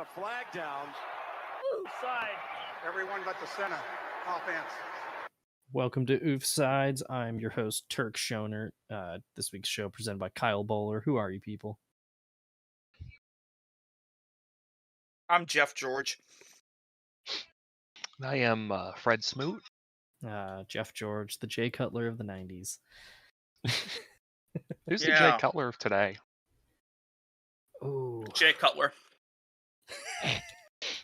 a flag down. Side. Everyone but the center. Offense. Welcome to Oof Sides. I'm your host, Turk Schoner. This week's show presented by Kyle Bowler. Who are you people? I'm Jeff George. I am Fred Smoot. Jeff George, the Jay Cutler of the 90s. Who's the Jay Cutler of today? Oh, Jay Cutler.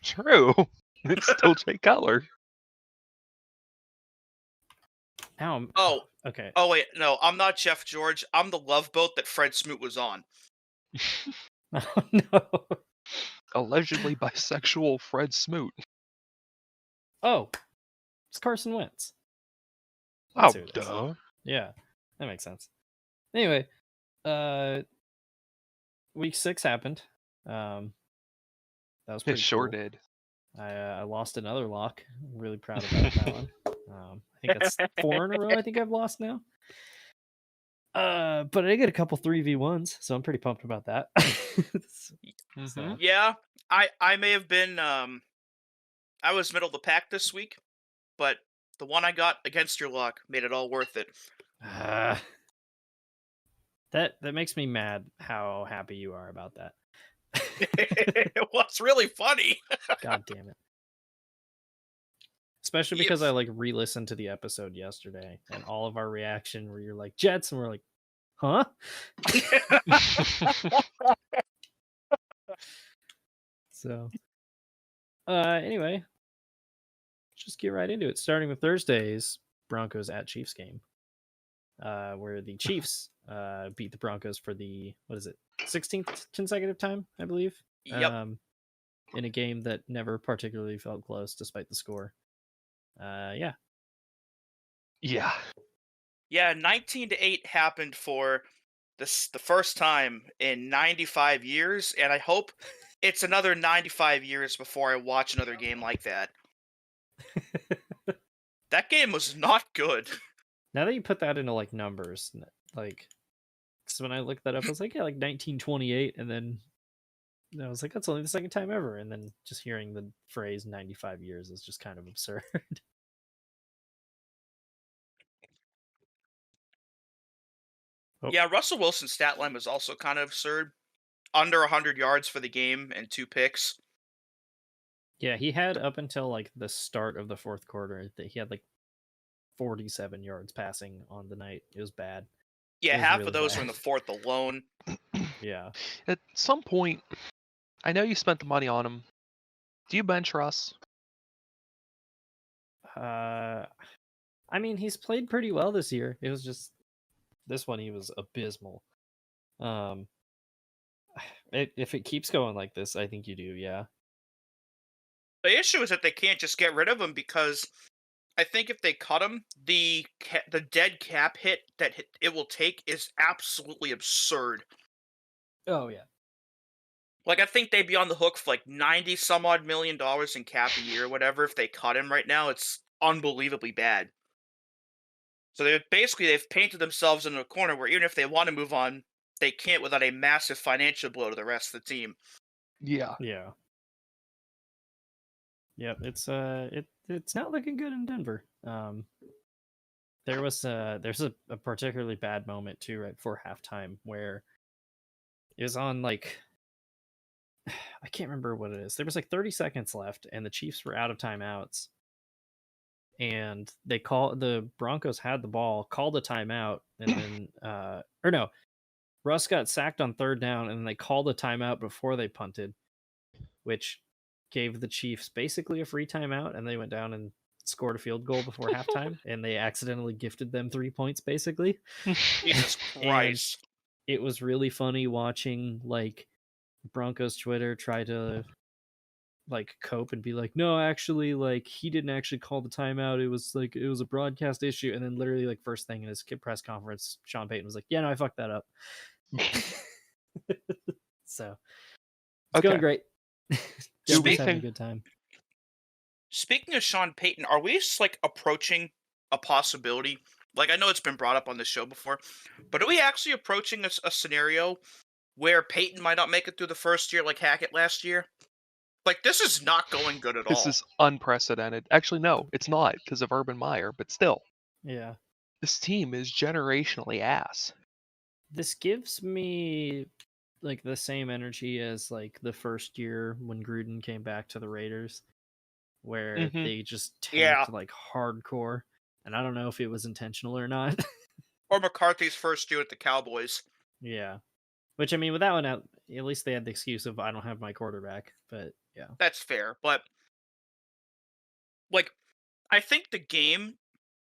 True. It's still Jay Cutler. now okay. Oh, wait. No, I'm not Jeff George. I'm the love boat that Fred Smoot was on. Oh, no. Allegedly bisexual Fred Smoot. Oh, it's Carson Wentz. Oh, That's who it is. duh. Yeah, that makes sense. Anyway, week 6 happened. That was pretty It sure cool. did. I lost another lock. I'm really proud about that one. I think that's 4 in a row I think I've lost now. But I get a couple 3v1s, so I'm pretty pumped about that. So, Yeah, I may have been, I was middle of the pack this week, but the one I got against your luck made it all worth it. that makes me mad how happy you are about that. It was really funny. God damn it. Especially because I re-listened to the episode yesterday and all of our reaction where you're like Jets and we're like, huh? So anyway, let's just get right into it. Starting with Thursday's Broncos at Chiefs game. Where the Chiefs beat the Broncos for the 16th consecutive time, I believe. Yep. In a game that never particularly felt close despite the score. Yeah. Yeah. Yeah, 19-8 happened for the first time in 95 years, and I hope it's another 95 years before I watch another game like that. That game was not good. Now that you put that into numbers, because when I looked that up, I was like, yeah, 1928, and then I was like, that's only the second time ever, and then just hearing the phrase 95 years is just kind of absurd. Yeah, Russell Wilson's stat line was also kind of absurd. Under 100 yards for the game and 2 picks. Yeah, he had up until the start of the fourth quarter that he had 47 yards passing on the night. It was bad. Yeah, half really of those bad. were in the fourth alone. Yeah. At some point, I know you spent the money on him. Do you bench Russ? I mean, he's played pretty well this year. It was just this one he was abysmal. If it keeps going like this, I think you do, yeah. The issue is that they can't just get rid of him because I think if they cut him, the dead cap hit that it will take is absolutely absurd. Oh, yeah. I think they'd be on the hook for 90 some odd million dollars in cap a year or whatever if they cut him right now. It's unbelievably bad. So they've painted themselves into a corner where even if they want to move on, they can't without a massive financial blow to the rest of the team. Yeah. Yeah. Yep, it's not looking good in Denver. There's a particularly bad moment too right before halftime where it was on I can't remember what it is. There was 30 seconds left and the Chiefs were out of timeouts. And the Broncos had the ball, called a timeout, and then Russ got sacked on third down, and then they called a timeout before they punted, which gave the Chiefs basically a free timeout, and they went down and scored a field goal before halftime, and they accidentally gifted them 3 points, basically. Jesus Christ. And it was really funny watching Broncos Twitter try to cope and be like, no, actually, he didn't actually call the timeout. It was a broadcast issue. And then literally first thing in his press conference, Sean Payton was like, yeah, no, I fucked that up. So it's going great. Just having a good time. Speaking of Sean Payton, are we just approaching a possibility? I know it's been brought up on the show before, but are we actually approaching a scenario where Payton might not make it through the first year like Hackett last year? Like, this is not going good at This all. is unprecedented. Actually, no, it's not because of Urban Meyer, but still, Yeah. this team is generationally ass. This gives me like the same energy as like the first year when Gruden came back to the Raiders, where Mhm. they just Yeah. tanked like hardcore. And I don't know if it was intentional or not. Or McCarthy's first year with the Cowboys. Yeah. Which I mean, with that one out, at least they had the excuse of I don't have my quarterback. But yeah. That's fair. But, like, I think the game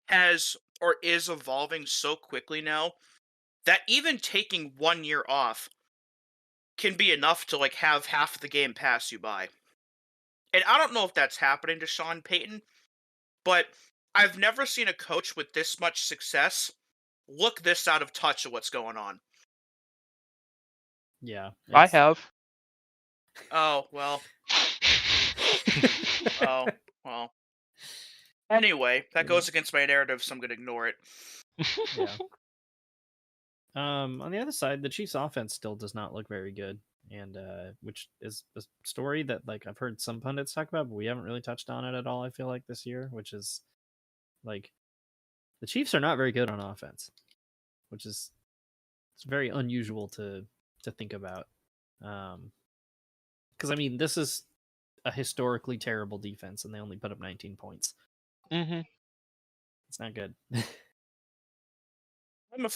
has or is evolving so quickly now that even taking 1 year off can be enough to, like, have half the game pass you by. And I don't know if that's happening to Sean Payton, but I've never seen a coach with this much success look this out of touch of what's going on. Yeah. I have. Oh, well. Oh, well. Anyway, that goes against my narrative, so I'm going to ignore it. Yeah. On the other side, the Chiefs' offense still does not look very good, and which is a story that like I've heard some pundits talk about, but we haven't really touched on it at all. I feel like this year, which is like the Chiefs are not very good on offense, which is it's very unusual to think about. Because I mean, this is a historically terrible defense, and they only put up 19 points. Mhm. It's not good. I'm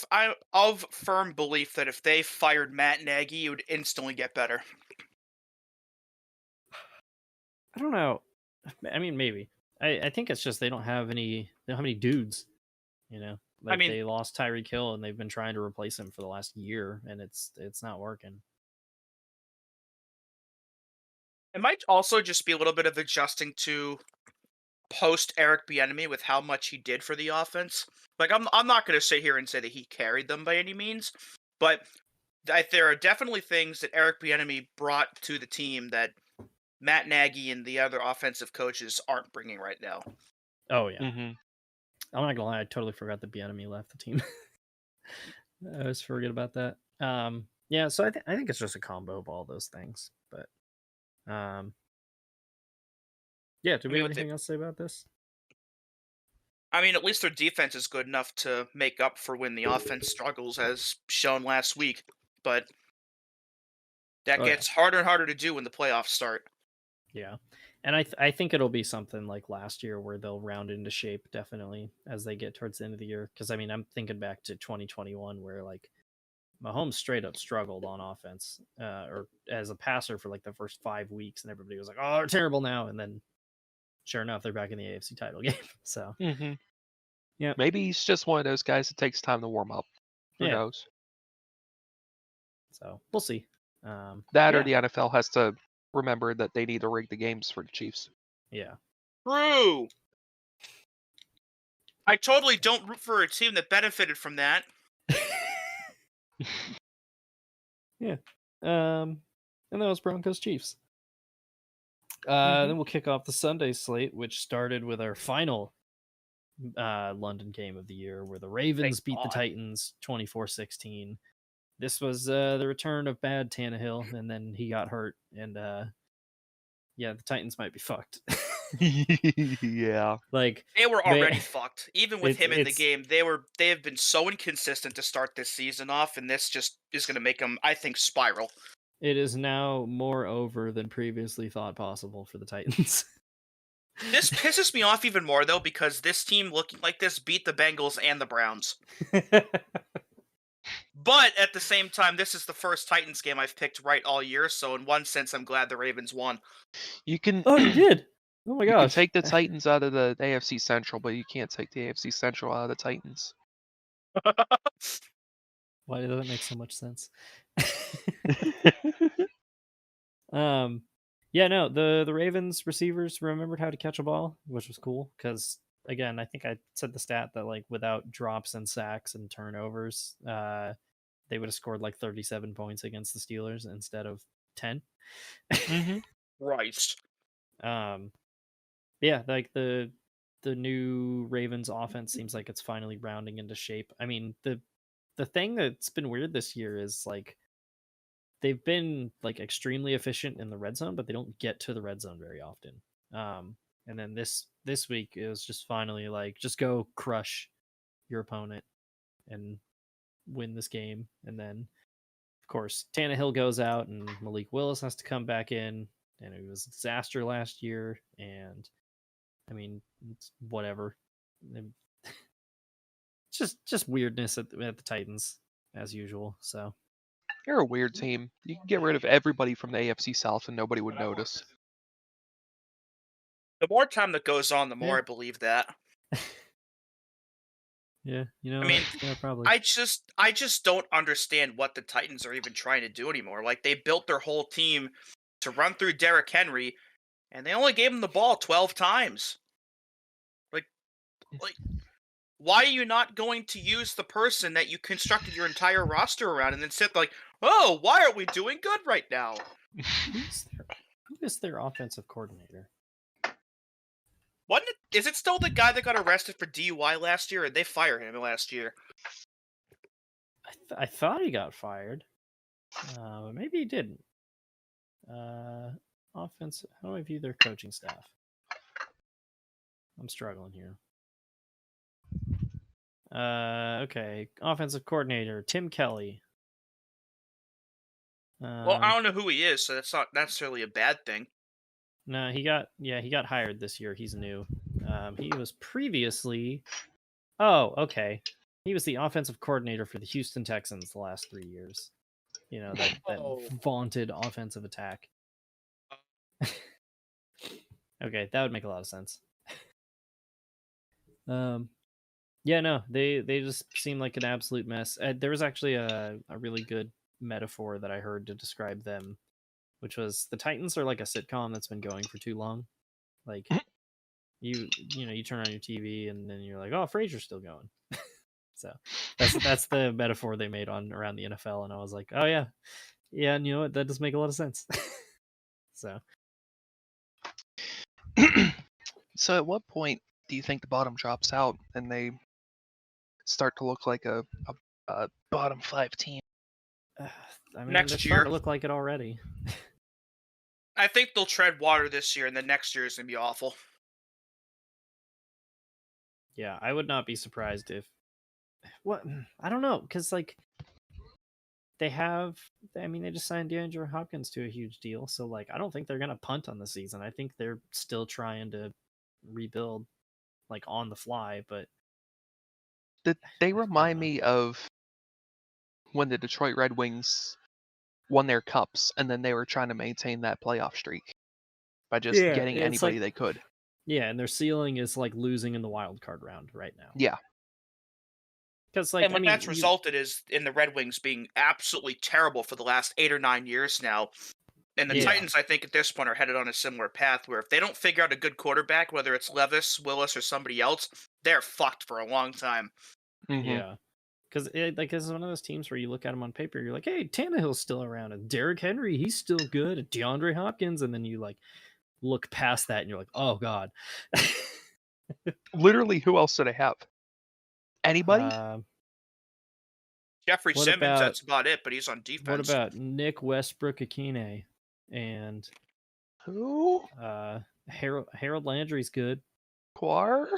of firm belief that if they fired Matt Nagy, it would instantly get better. I don't know. I mean, maybe. I think it's just they don't have any dudes. You know, I like mean, they lost Tyreek Hill and they've been trying to replace him for the last year, and it's not working. it might also just be a little bit of adjusting to post Eric Bieniemy with how much he did for the offense. Like, I'm not going to sit here and say that he carried them by any means, but there are definitely things that Eric Bieniemy brought to the team that Matt Nagy and the other offensive coaches aren't bringing right now. Oh yeah, Mhm. I'm not gonna lie, I totally forgot that Bieniemy left the team. I always forget about that. Yeah, so I think it's just a combo of all those things. But yeah, do I we mean, have anything else to say about this? at least their defense is good enough to make up for when the offense struggles, as shown last week. But that Oh yeah, gets harder and harder to do when the playoffs start. yeah, and I think it'll be something like last year where they'll round into shape definitely as they get towards the end of the year. Because I mean, I'm thinking back to 2021 where like Mahomes straight up struggled on offense, or as a passer for like the first 5 weeks, and everybody was like, "Oh, they're terrible now." And then, sure enough, they're back in the AFC title game. So, Mhm. yeah, Maybe he's just one of those guys that takes time to warm up. Who yeah. knows? So we'll see. That or Yeah. the NFL has to remember that they need to rig the games for the Chiefs. Yeah, True. I totally don't root for a team that benefited from that. yeah. And that was Broncos Chiefs. Mhm. Then we'll kick off the Sunday slate, which started with our final London game of the year, where the Ravens Thank beat the God. Titans 24-16. This was the return of bad Tannehill, and then he got hurt, and yeah, the Titans might be fucked. Yeah. Like They were they, already fucked. Even with him in the it's game, they have been so inconsistent to start this season off, and this just is going to make them, I think, spiral. it is now more over than previously thought possible for the Titans. This pisses me off even more though, because this team looking like this beat the Bengals and the Browns. But at the same time, this is the first Titans game I've picked right all year, so in one sense, I'm glad the Ravens won. You can Oh, you did? Oh my you can gosh! take the Titans out of the AFC Central, but you can't take the AFC Central out of the Titans. Why does that make so much sense? um, yeah, no, the Ravens receivers remembered how to catch a ball, which was cool because again, I think I said the stat that like without drops and sacks and turnovers, they would have scored like 37 points against the Steelers instead of 10. Mhm. Christ. um, yeah, like the new Ravens offense seems like it's finally rounding into shape. I mean, the thing that's been weird this year is like they've been like extremely efficient in the red zone, but they don't get to the red zone very often. And then this week it was just finally like just go crush your opponent and win this game. And then of course Tannehill goes out and Malik Willis has to come back in, and it was a disaster last year. And I mean, it's whatever. Just weirdness at the Titans as usual. So You're a weird team. You can get rid of everybody from the AFC South and nobody would notice. The more time that goes on, the more Yeah. I believe that. yeah, you know, I mean, yeah, probably. I just don't understand what the Titans are even trying to do anymore. Like, they built their whole team to run through Derrick Henry, and they only gave him the ball 12 times. Like, why are you not going to use the person that you constructed your entire roster around and then sit like, oh, why aren't we doing good right now? Who is their offensive coordinator? Is it still the guy that got arrested for DUI last year, or they fired him last year? I thought he got fired. Maybe he didn't. Offense. How do I view their coaching staff? I'm struggling here. Okay. Offensive coordinator Tim Kelly. Well, I don't know who he is, so that's not necessarily a bad thing. No, he got hired this year. He's new. He was previously. Oh, okay. He was the offensive coordinator for the Houston Texans the last 3 years. You know, that vaunted offensive attack. Okay, that would make a lot of sense. Yeah, no, they just seem like an absolute mess. There was actually a really good metaphor that I heard to describe them, which was the Titans are like a sitcom that's been going for too long. Like you turn on your TV and then you're like, oh, Frasier's still going. So that's the metaphor they made around the NFL, and I was like, oh yeah, and you know what, that does make a lot of sense. So So at what point do you think the bottom drops out and they start to look like a bottom 5 team? I mean, Next they're year. starting to look like it already. I think they'll tread water this year, and then next year is going to be awful. Yeah, I would not be surprised if. What? I don't know, because like they just signed DeAndre Hopkins to a huge deal, so like I don't think they're gonna punt on the season. I think they're still trying to rebuild, like on the fly. But They remind me of when the Detroit Red Wings won their cups, and then they were trying to maintain that playoff streak by just getting anybody they could. Yeah, and their ceiling is like losing in the wild card round right now. Yeah. Because like, and what that's resulted is in the Red Wings being absolutely terrible for the last 8 or 9 years now. And the Titans, I think, at this point are headed on a similar path where if they don't figure out a good quarterback, whether it's Levis, Willis, or somebody else, they're fucked for a long time. Mm-hmm. Yeah. Because it's one of those teams where you look at them on paper, you're like, hey, Tannehill's still around, and Derrick Henry, he's still good, and DeAndre Hopkins, and then you like look past that and you're like, oh god. Literally, who else did I have? Anybody? Jeffrey Simmons, that's about it, but he's on defense. What about Nick Westbrook-Akine and who? Harold Landry's good. Quar?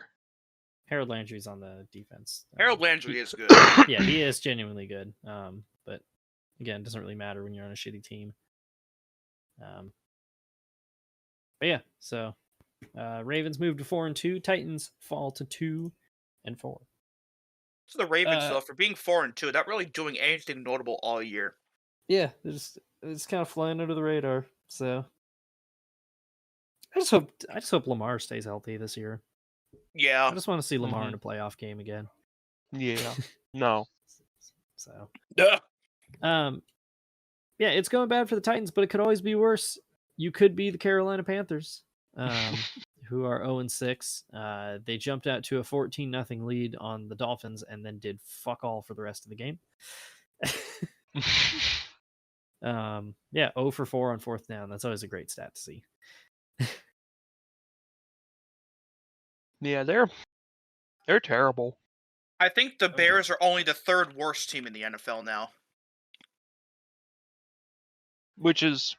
Harold Landry's on the defense. Harold Landry is good. Yeah, he is genuinely good. But again, it doesn't really matter when you're on a shitty team. But yeah, so Ravens move to 4-2. Titans fall to 2-4. So the Ravens, though, for being 4-2, not really doing anything notable all year. Yeah, it's kind of flying under the radar. So I just hope Lamar stays healthy this year. Yeah, I just want to see Lamar in a playoff game again. Yeah. No. So. Yeah, it's going bad for the Titans, but it could always be worse. You could be the Carolina Panthers, who are 0-6. They jumped out to a 14-0 lead on the Dolphins and then did fuck all for the rest of the game. 0 for 4 on fourth down. That's always a great stat to see. Yeah, they're terrible. I think the Bears are only the third worst team in the NFL now. which is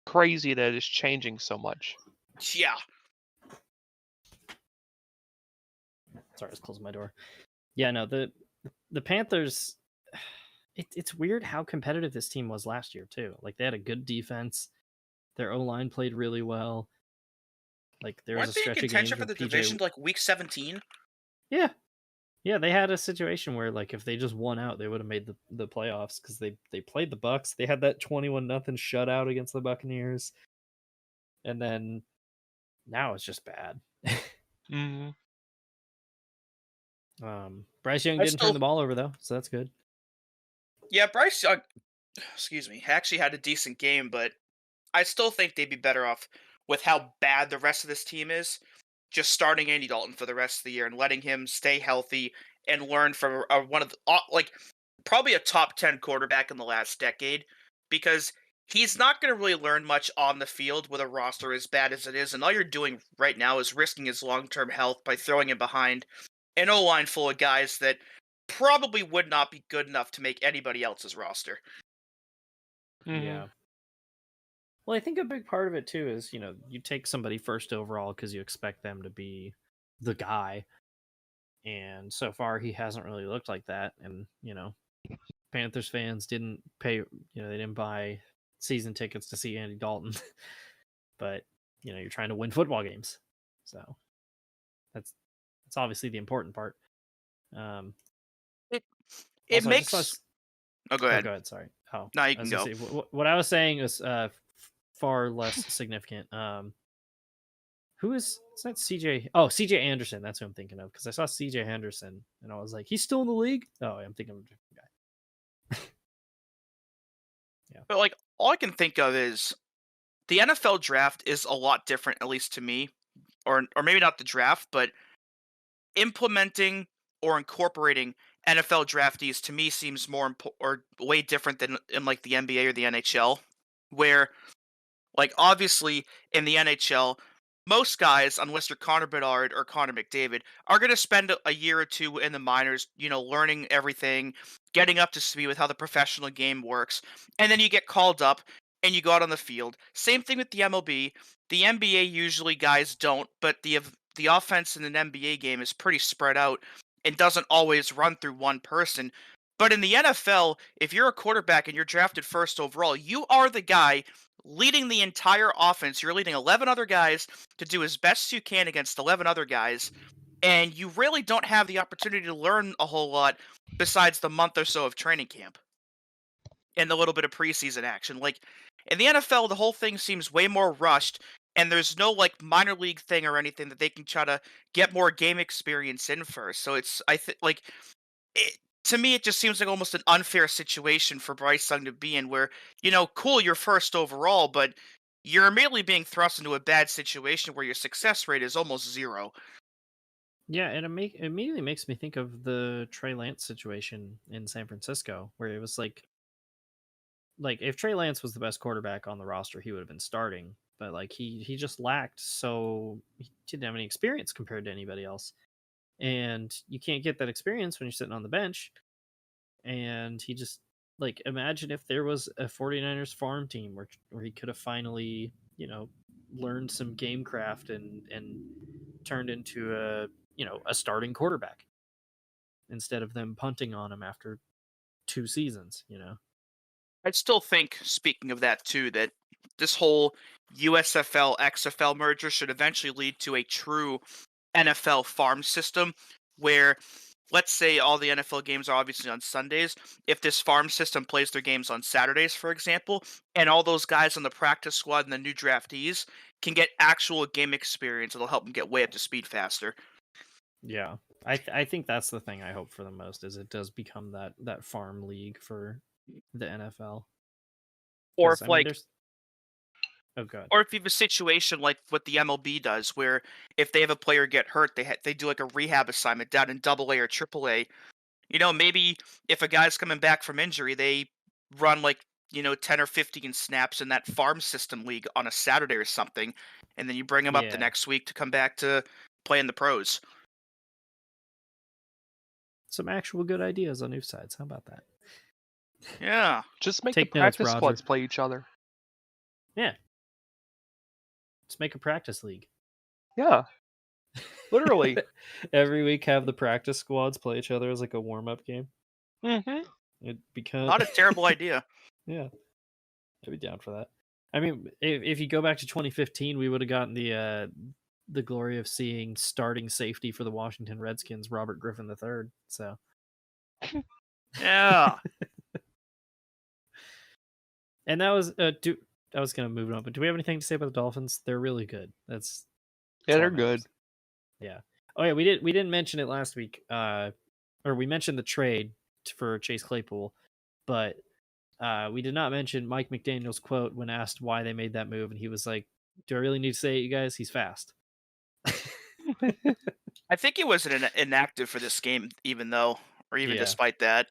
crazy that it's changing so much. Yeah. Sorry, I was closing my door. Yeah, no, the Panthers. It's weird how competitive this team was last year too. Like they had a good defense. Their O-line played really well. Like there was Weren't a they in stretch of contention games for where the PJ. division to, like week 17? Yeah, yeah, they had a situation where like if they just won out, they would have made the playoffs because they played the Bucks. They had that 21-0 shutout against the Buccaneers, and then now it's just bad. Mm-hmm. Bryce Young I didn't turn still, the ball over though, so that's good. yeah, Bryce Young, excuse me, actually had a decent game, but I still think they'd be better off with how bad the rest of this team is. Just starting Andy Dalton for the rest of the year and letting him stay healthy and learn from one of the, like probably a top 10 quarterback in the last decade, because he's not going to really learn much on the field with a roster as bad as it is, and all you're doing right now is risking his long-term health by throwing him behind an O-line full of guys that probably would not be good enough to make anybody else's roster. Mm-hmm. Yeah. Well, I think a big part of it too is, you take somebody first overall because you expect them to be the guy. And so far he hasn't really looked like that. And, Panthers fans didn't pay, they didn't buy season tickets to see Andy Dalton. But, you're trying to win football games. So that's obviously the important part. It Also, I just saw. makes. Oh, go Oh, ahead. go ahead. Sorry. Oh, No, you I can was gonna go. say what I was saying is far less significant. Who is that? CJ? Oh, CJ Anderson. That's who I'm thinking of because I saw CJ Henderson and I was like, he's still in the league. Oh, I'm thinking of a different guy. Yeah. But like, all I can think of is the NFL draft is a lot different, at least to me, or maybe not the draft, but implementing or incorporating NFL draftees to me seems more or way different than in like the NBA or the NHL, where like obviously in the NHL, most guys, unless you're Connor Bedard or Connor McDavid, are going to spend a year or two in the minors, learning everything, getting up to speed with how the professional game works, and then you get called up and you go out on the field. Same thing with the MLB. The NBA usually guys don't, but the offense in an NBA game is pretty spread out and doesn't always run through one person. But in the NFL, if you're a quarterback and you're drafted first overall, you are the guy leading the entire offense. You're leading 11 other guys to do as best you can against 11 other guys, and you really don't have the opportunity to learn a whole lot besides the month or so of training camp and the little bit of preseason action. Like in the NFL, the whole thing seems way more rushed, and there's no like minor league thing or anything that they can try to get more game experience in first. So it's I think like to me, it just seems like almost an unfair situation for Bryce Young to be in, where cool, you're first overall, but you're immediately being thrust into a bad situation where your success rate is almost zero. Yeah, and it immediately makes me think of the Trey Lance situation in San Francisco, where it was like if Trey Lance was the best quarterback on the roster, he would have been starting. But like he just lacked, so he didn't have any experience compared to anybody else. And you can't get that experience when you're sitting on the bench. And he just imagine if there was a 49ers farm team where he could have finally, learned some game craft and turned into a starting quarterback instead of them punting on him after 2 seasons. I'd still think, speaking of that too, that this whole USFL XFL merger should eventually lead to a true NFL farm system where, let's say all the NFL games are obviously on Sundays. If this farm system plays their games on Saturdays, for example, and all those guys on the practice squad and the new draftees can get actual game experience, it'll help them get way up to speed faster. Yeah, I think that's the thing I hope for the most is it does become that farm league for the NFL. Or 'Cause, if I mean, like there's oh god. Or if you have a situation like what the MLB does, where if they have a player get hurt, they do like a rehab assignment down in AA or AAA. Maybe if a guy's coming back from injury, they run like 10 or 15 snaps in that farm system league on a Saturday or something, and then you bring him up the Yeah. next week to come back to play in the pros. Some actual good ideas on new sides. How about that? Yeah, Just make Take the notes, practice Roger. squads play each other. Yeah. Just make a practice league. Yeah. Literally. Every week have the practice squads play each other as like a warm-up game. Mm-hmm. It become Not a terrible idea. Yeah. I'd be down for that. I mean, if you go back to 2015, we would have gotten the glory of seeing starting safety for the Washington Redskins, Robert Griffin III. So Yeah. and that was I was gonna move it on, but do we have anything to say about the Dolphins? They're really good. That's Yeah, all they're that good. matters. Yeah. Oh yeah, we didn't mention it last week. Or we mentioned the trade for Chase Claypool, but we did not mention Mike McDaniel's quote when asked why they made that move, and he was like, "Do I really need to say it, you guys? He's fast." I think he was inactive for this game, even Yeah. despite that.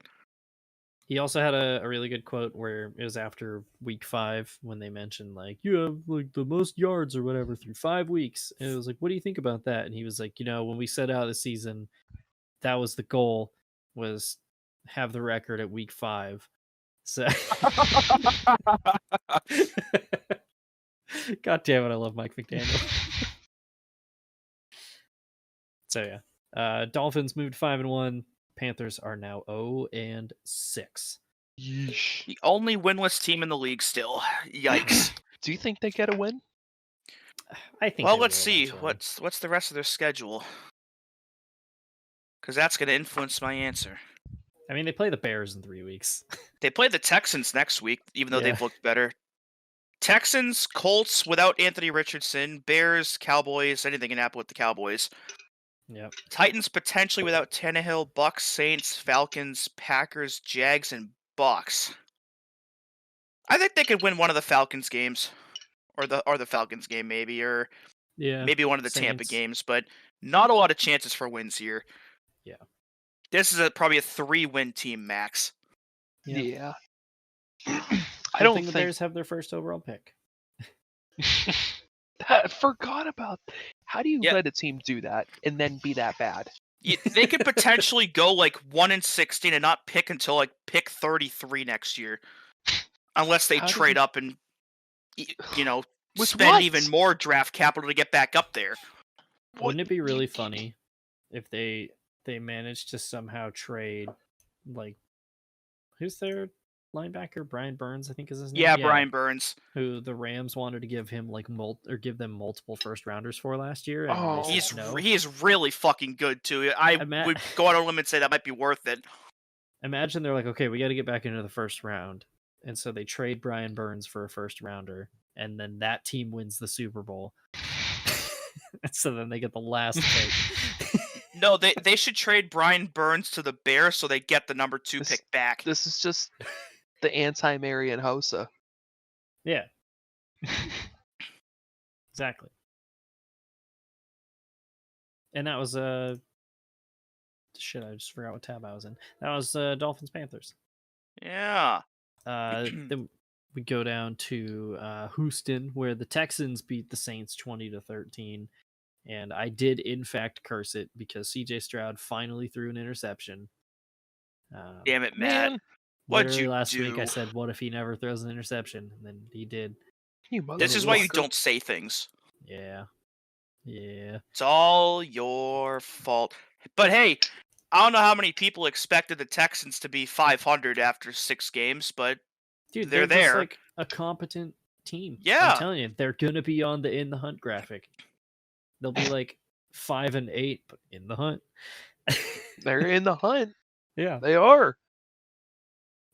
He also had a really good quote where it was after week 5 when they mentioned like, you have like the most yards or whatever through 5 weeks. And it was like, what do you think about that? And he was like, when we set out the season, that was the goal, was have the record at week 5. So God damn it, I love Mike McDaniel. So yeah. Dolphins moved 5-1. Panthers are now 0-6. Yeesh. The only winless team in the league still. Yikes. Do you think they get a win? I think. Well, they let's will see. eventually. What's the rest of their schedule? Because that's going to influence my answer. I mean, they play the Bears in 3 weeks. They play the Texans next week, even though Yeah. they've looked better. Texans, Colts without Anthony Richardson, Bears, Cowboys, anything can happen with the Cowboys. Yep. Titans potentially without Tannehill, Bucks, Saints, Falcons, Packers, Jags, and Bucks. I think they could win one of the Falcons games, or the Falcons game maybe, or Yeah. maybe one of the Tampa Saints. games, but not a lot of chances for wins here. Yeah. This is probably a 3-win team max. Yeah. I Good don't thing think the Bears have their first overall pick. I forgot about. How do you Yeah. let a team do that and then be that bad? They could potentially go like 1-16 and not pick until like pick 33 next year, unless they How do trade you- up and With spend what? even more draft capital to get back up there. Wouldn't it be really funny if they managed to somehow trade, like, who's their linebacker? Brian Burns, I think is his name. Yeah, Brian Burns. Who the Rams wanted to give him like give them multiple first rounders for last year. And Oh. they said no. He is really fucking good too. I would go out on a limb and say that might be worth it. Imagine they're like, okay, we got to get back into the first round, and so they trade Brian Burns for a first rounder, and then that team wins the Super Bowl. And so then they get the last pick. No, they should trade Brian Burns to the Bears so they get the number 2 pick back. This is just the anti-Marion Hosa. Yeah. Exactly. And that was shit, I just forgot what tab I was in. That was Dolphins Panthers. Yeah. Then we go down to Houston, where the Texans beat the Saints 20-13. And I did in fact curse it because CJ Stroud finally threw an interception. Damn it, Matt. Man, What'd you last do? week I said, what if he never throws an interception? And then he did. This is why you motherfucker. don't say things. Yeah. It's all your fault. But hey, I don't know how many people expected the Texans to be 500 after 6 games, but dude, they're just there. like a competent team. Yeah. I'm telling you, they're gonna be on the in the hunt graphic. They'll be like 5-8, but in the hunt. They're in the hunt. Yeah. They are.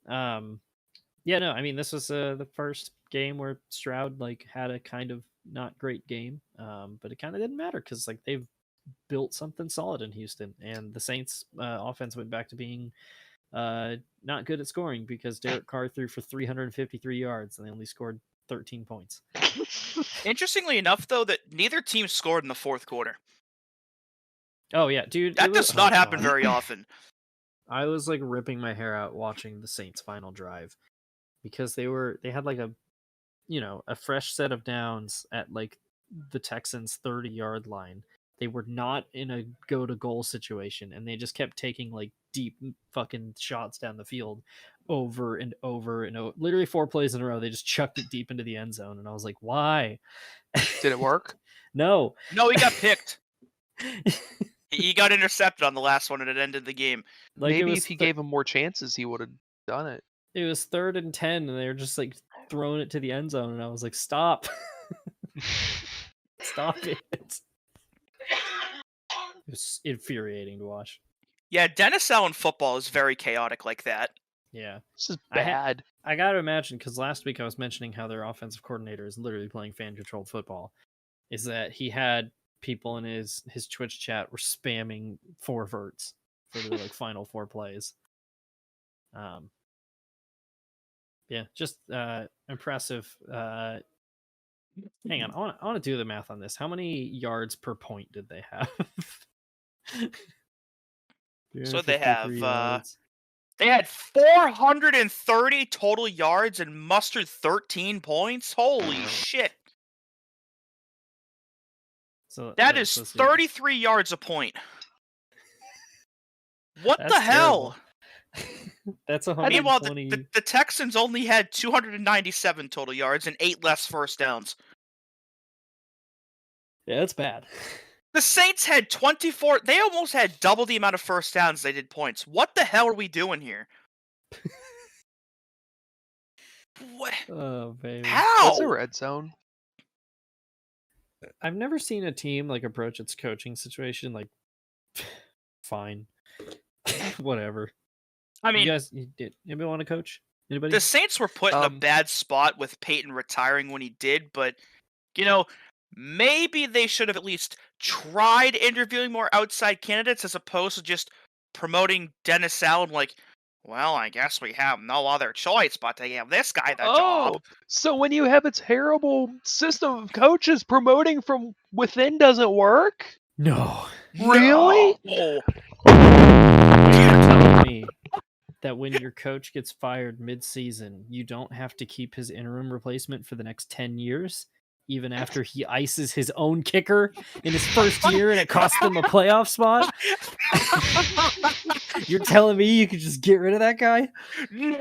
Yeah, no, I mean this was the first game where Stroud like had a kind of not great game. But it kind of didn't matter because like they've built something solid in Houston, and the Saints offense went back to being not good at scoring because Derek Carr threw for 353 yards and they only scored 13 points. Interestingly enough, though, that neither team scored in the fourth quarter. Oh yeah, dude. That does not happen very often. I was like ripping my hair out watching the Saints' final drive because they had like a fresh set of downs at like the Texans' 30-yard line. They were not in a go to goal situation, and they just kept taking like deep fucking shots down the field over and over and over. Literally 4 plays in a row. They just chucked it deep into the end zone. And I was like, why? Did it work? No. No, he got picked. He got intercepted on the last one and it ended the game. Like, Maybe if he gave him more chances, he would have done it. It was 3rd and 10, and they were just like throwing it to the end zone, and I was like, "Stop! Stop it!" It was infuriating to watch. Yeah, Dennis Allen football is very chaotic like that. Yeah, This is I ha- bad. I got to imagine, because last week I was mentioning how their offensive coordinator is literally playing fan-controlled football. Is that he had people in his Twitch chat were spamming 4 verts for the like final 4 plays. Yeah, just impressive. Hang on, I want to do the math on this. How many yards per point did they have? So they have yards. they had 430 total yards and mustered 13 points. Holy shit. So That is 33 yards a point. What the hell? That's Meanwhile, 120. the Texans only had 297 total yards and 8 less first downs. Yeah, that's bad. The Saints had 24. They almost had double the amount of first downs they did points. What the hell are we doing here? What? Oh, baby. How? What's a red zone? I've never seen a team like approach its coaching situation like fine. Whatever. I mean, anybody want to coach? Anybody? the Saints were put in a bad spot with Peyton retiring when he did, but maybe they should have at least tried interviewing more outside candidates as opposed to just promoting Dennis Allen like, well, I guess we have no other choice but to give this guy the job. So when you have a terrible system of coaches, promoting from within doesn't work? No. Really? No. You're telling me that when your coach gets fired mid-season, you don't have to keep his interim replacement for the next 10 years, even after he ices his own kicker in his first year and it cost them a playoff spot? You're telling me you could just get rid of that guy? In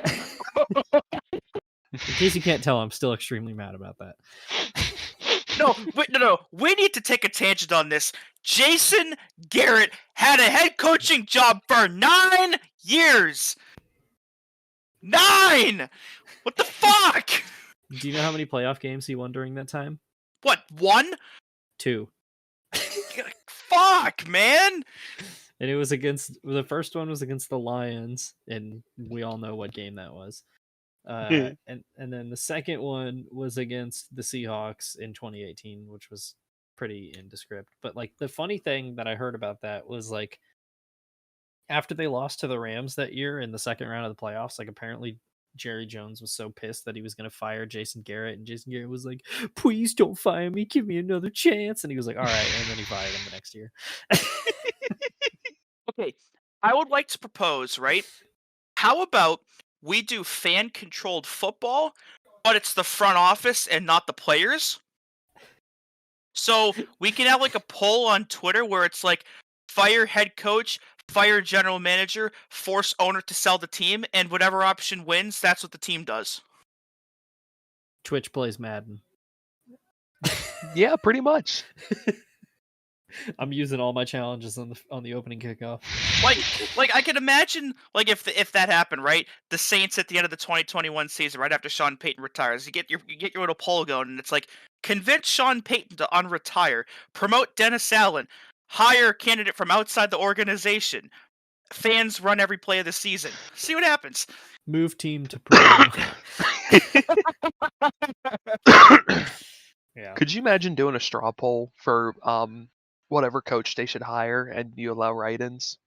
case you can't tell, I'm still extremely mad about that. No. We need to take a tangent on this. Jason Garrett had a head coaching job for 9 years. 9! What the fuck? Do you know how many playoff games he won during that time? What, 1? 2. Fuck, man! And it was the first one was against the Lions, and we all know what game that was. And then the second one was against the Seahawks in 2018, which was pretty indescript. But like the funny thing that I heard about that was like after they lost to the Rams that year in the second round of the playoffs, like apparently Jerry Jones was so pissed that he was going to fire Jason Garrett, and Jason Garrett was like, "Please don't fire me, give me another chance." And he was like, "All right," and then he fired him the next year. Okay, I would like to propose, right? How about we do fan-controlled football, but it's the front office and not the players? So we can have like a poll on Twitter where it's like, fire head coach, fire general manager, force owner to sell the team, and whatever option wins, that's what the team does. Twitch plays Madden. Yeah, pretty much. I'm using all my challenges on the opening kickoff. Like I can imagine, like if that happened, right? The Saints at the end of the 2021 season, right after Sean Payton retires, you get your little poll going, and it's like, convince Sean Payton to unretire, promote Dennis Allen, hire a candidate from outside the organization, fans run every play of the season. See what happens. Move team to pro. Yeah. Could you imagine doing a straw poll for whatever coach they should hire, and you allow write-ins?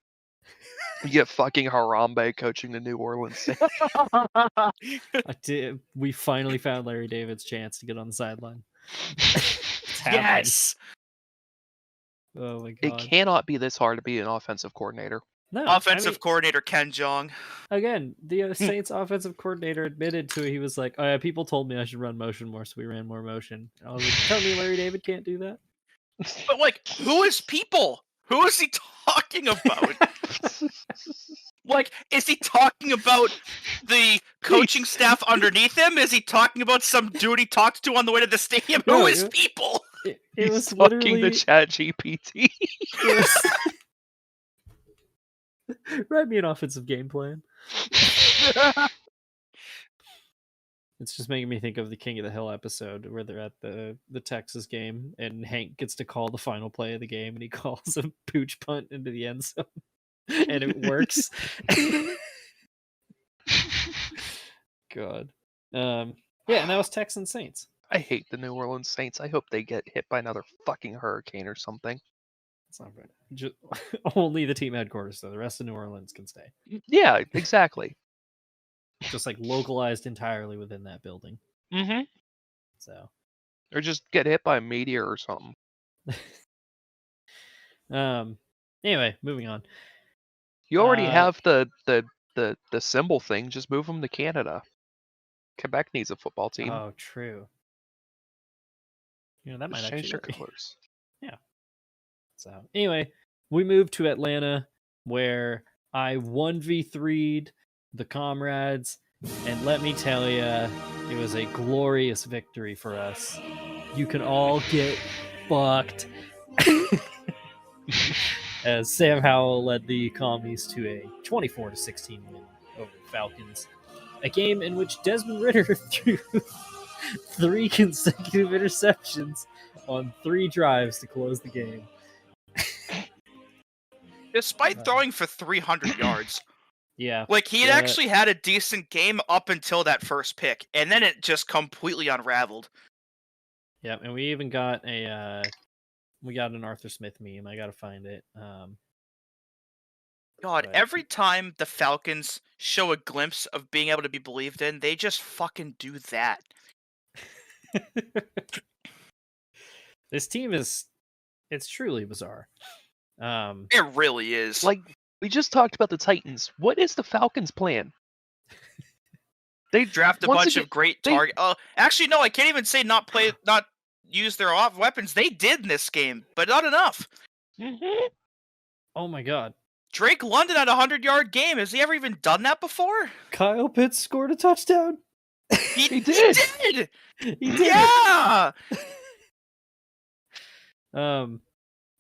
You get fucking Harambe coaching the New Orleans Saints. We finally found Larry David's chance to get on the sideline. Yes. Oh my god. It cannot be this hard to be an offensive coordinator. No, Offensive coordinator Ken Jeong. Again, the Saints offensive coordinator admitted to it. He was like, "Oh yeah, people told me I should run motion more, so we ran more motion." I was like, "Tell me Larry David can't do that." But like, who is people? Who is he talking about? Like, is he talking about the coaching staff underneath him? Is he talking about some dude he talked to on the way to the stadium? No, Who is people? It He's was talking literally to ChatGPT. it was write me an offensive game plan. It's just making me think of the King of the Hill episode where they're at the Texas game and Hank gets to call the final play of the game and he calls a pooch punt into the end zone and it works. God. Yeah, and that was Texans Saints. I hate the New Orleans Saints. I hope they get hit by another fucking hurricane or something. It's not right. Just, only the team headquarters, though. The rest of New Orleans can stay. Yeah, exactly. Just like localized entirely within that building. Mm-hmm. So. Or just get hit by a meteor or something. Anyway, moving on. You already have the symbol thing. Just move them to Canada. Quebec needs a football team. Oh, true. You know, that Just might change their actually colors. Yeah. So anyway, we moved to Atlanta where I 1v3'd the comrades, and let me tell you, it was a glorious victory for us. You can all get fucked. As Sam Howell led the Commies to a 24-16 win over the Falcons. A game in which Desmond Ridder threw 3 consecutive interceptions on 3 drives to close the game. Despite throwing for 300 yards. Yeah. Like, he had actually had a decent game up until that first pick, and then it just completely unraveled. Yeah, and we even got we got an Arthur Smith meme. I gotta find it. God, every time the Falcons show a glimpse of being able to be believed in, they just fucking do that. This team it's truly bizarre. It really is. Like, we just talked about the Titans. What is the Falcons' plan? They draft a bunch of great target. Actually, no, I can't even say not use their off weapons. They did in this game, but not enough. Mm-hmm. Oh my god. Drake London had a 100-yard game. Has he ever even done that before? Kyle Pitts scored a touchdown. He did. He did. Yeah.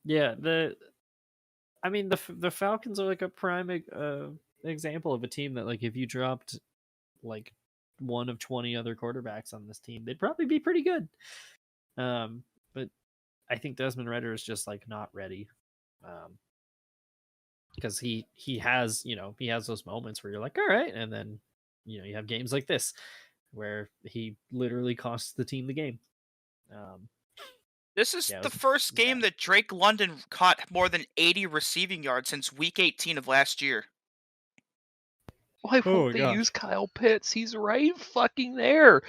Yeah. The Falcons are like a prime example of a team that, like, if you dropped like one of 20 other quarterbacks on this team, they'd probably be pretty good. But I think Desmond Ridder is just like not ready. Because he has those moments where you're like, all right, and then you have games like this where he literally costs the team the game. This is the first game that Drake London caught more than 80 receiving yards since week 18 of last year. Why won't they use Kyle Pitts? He's right fucking there.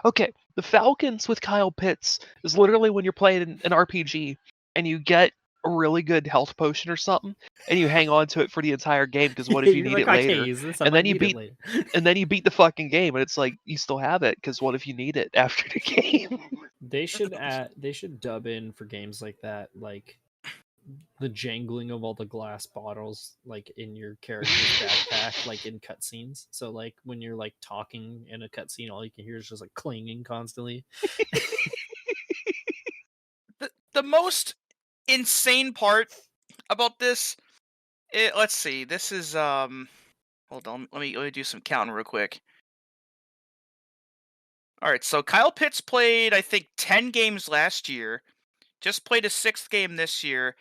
Okay. The Falcons with Kyle Pitts is literally when you're playing an RPG and you get a really good health potion or something, and you hang on to it for the entire game because what if you need it later? And then you beat the fucking game, and it's like you still have it because what if you need it after the game? They should dub in for games like that, like the jangling of all the glass bottles like in your character's backpack, like in cutscenes. So like when you're like talking in a cutscene, all you can hear is just like clanging constantly. The most insane part about this, let's see. This is hold on. Let me do some counting real quick. All right, so Kyle Pitts played, I think, 10 games last year. Just played his 6th game this year.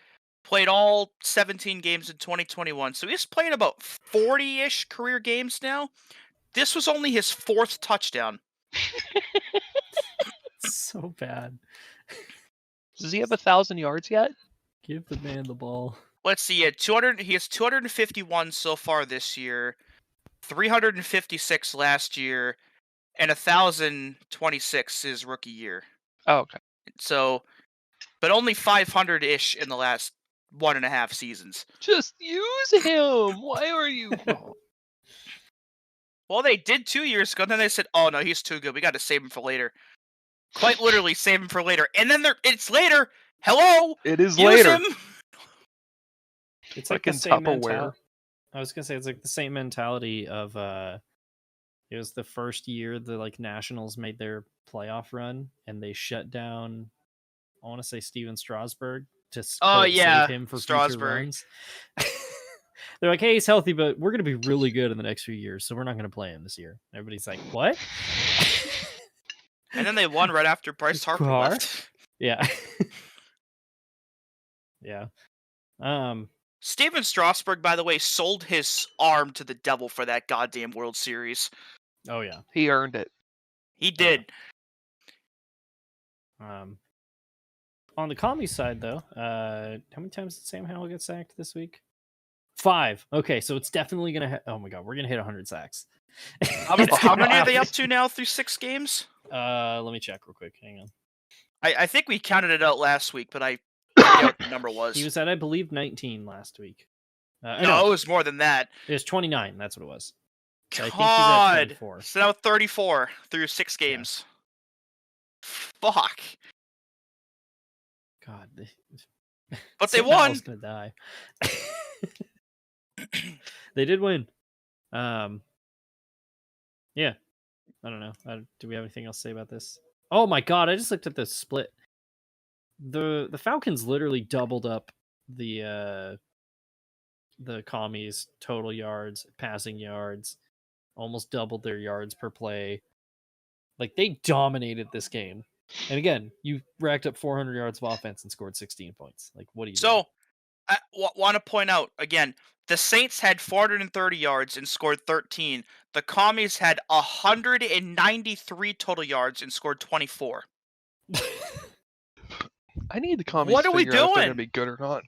Played all 17 games in 2021. So he's played about 40-ish career games now. This was only his 4th touchdown. So bad. Does he have 1,000 yards yet? Give the man the ball. Let's see. He has 251 so far this year, 356 last year, and 1,026 his rookie year. Oh, okay. So, but only 500-ish in the last 1.5 seasons. Just use him. Why are you? Well, they did 2 years ago. Then they said, "Oh no, he's too good. We got to save him for later." Quite literally, save him for later. And then it's later. Hello. It is Use later. him. It's like the same mentality. I was gonna say it's like the same mentality of it was the first year the like Nationals made their playoff run and they shut down, I want to say, Steven Strasburg to Oh save yeah, him for future Strasburg. runs. They're like, hey, he's healthy, but we're gonna be really good in the next few years, so we're not gonna play him this year. Everybody's like, what? And then they won right after Bryce Harper Car? left. Yeah. Yeah. Steven Strasburg, by the way, sold his arm to the devil for that goddamn World Series. Oh yeah. He earned it. He did. On the commies side, though, how many times did Sam Howell get sacked this week? 5. Okay, so it's definitely gonna. Oh my god, we're gonna hit 100 sacks. How many are they up to now through 6 games? Let me check real quick. Hang on. I think we counted it out last week, but I forget what the number was. He was at, I believe, 19 last week. No, it was more than that. It was 29. That's what it was. So I think God, he's at 34. so now 34 through 6 games. Yeah. Fuck. God. But they won. Gonna die. They did win. Yeah. I don't know. Do we have anything else to say about this? Oh my god! I just looked at the split. The Falcons literally doubled up the commies total yards, passing yards, almost doubled their yards per play. Like, they dominated this game. And again, you racked up 400 yards of offense and scored 16 points. Like, what do you do? So, I want to point out again, the Saints had 430 yards and scored 13. The commies had 193 total yards and scored 24. I need the commies What to are we figure out if they're doing? gonna be good or not.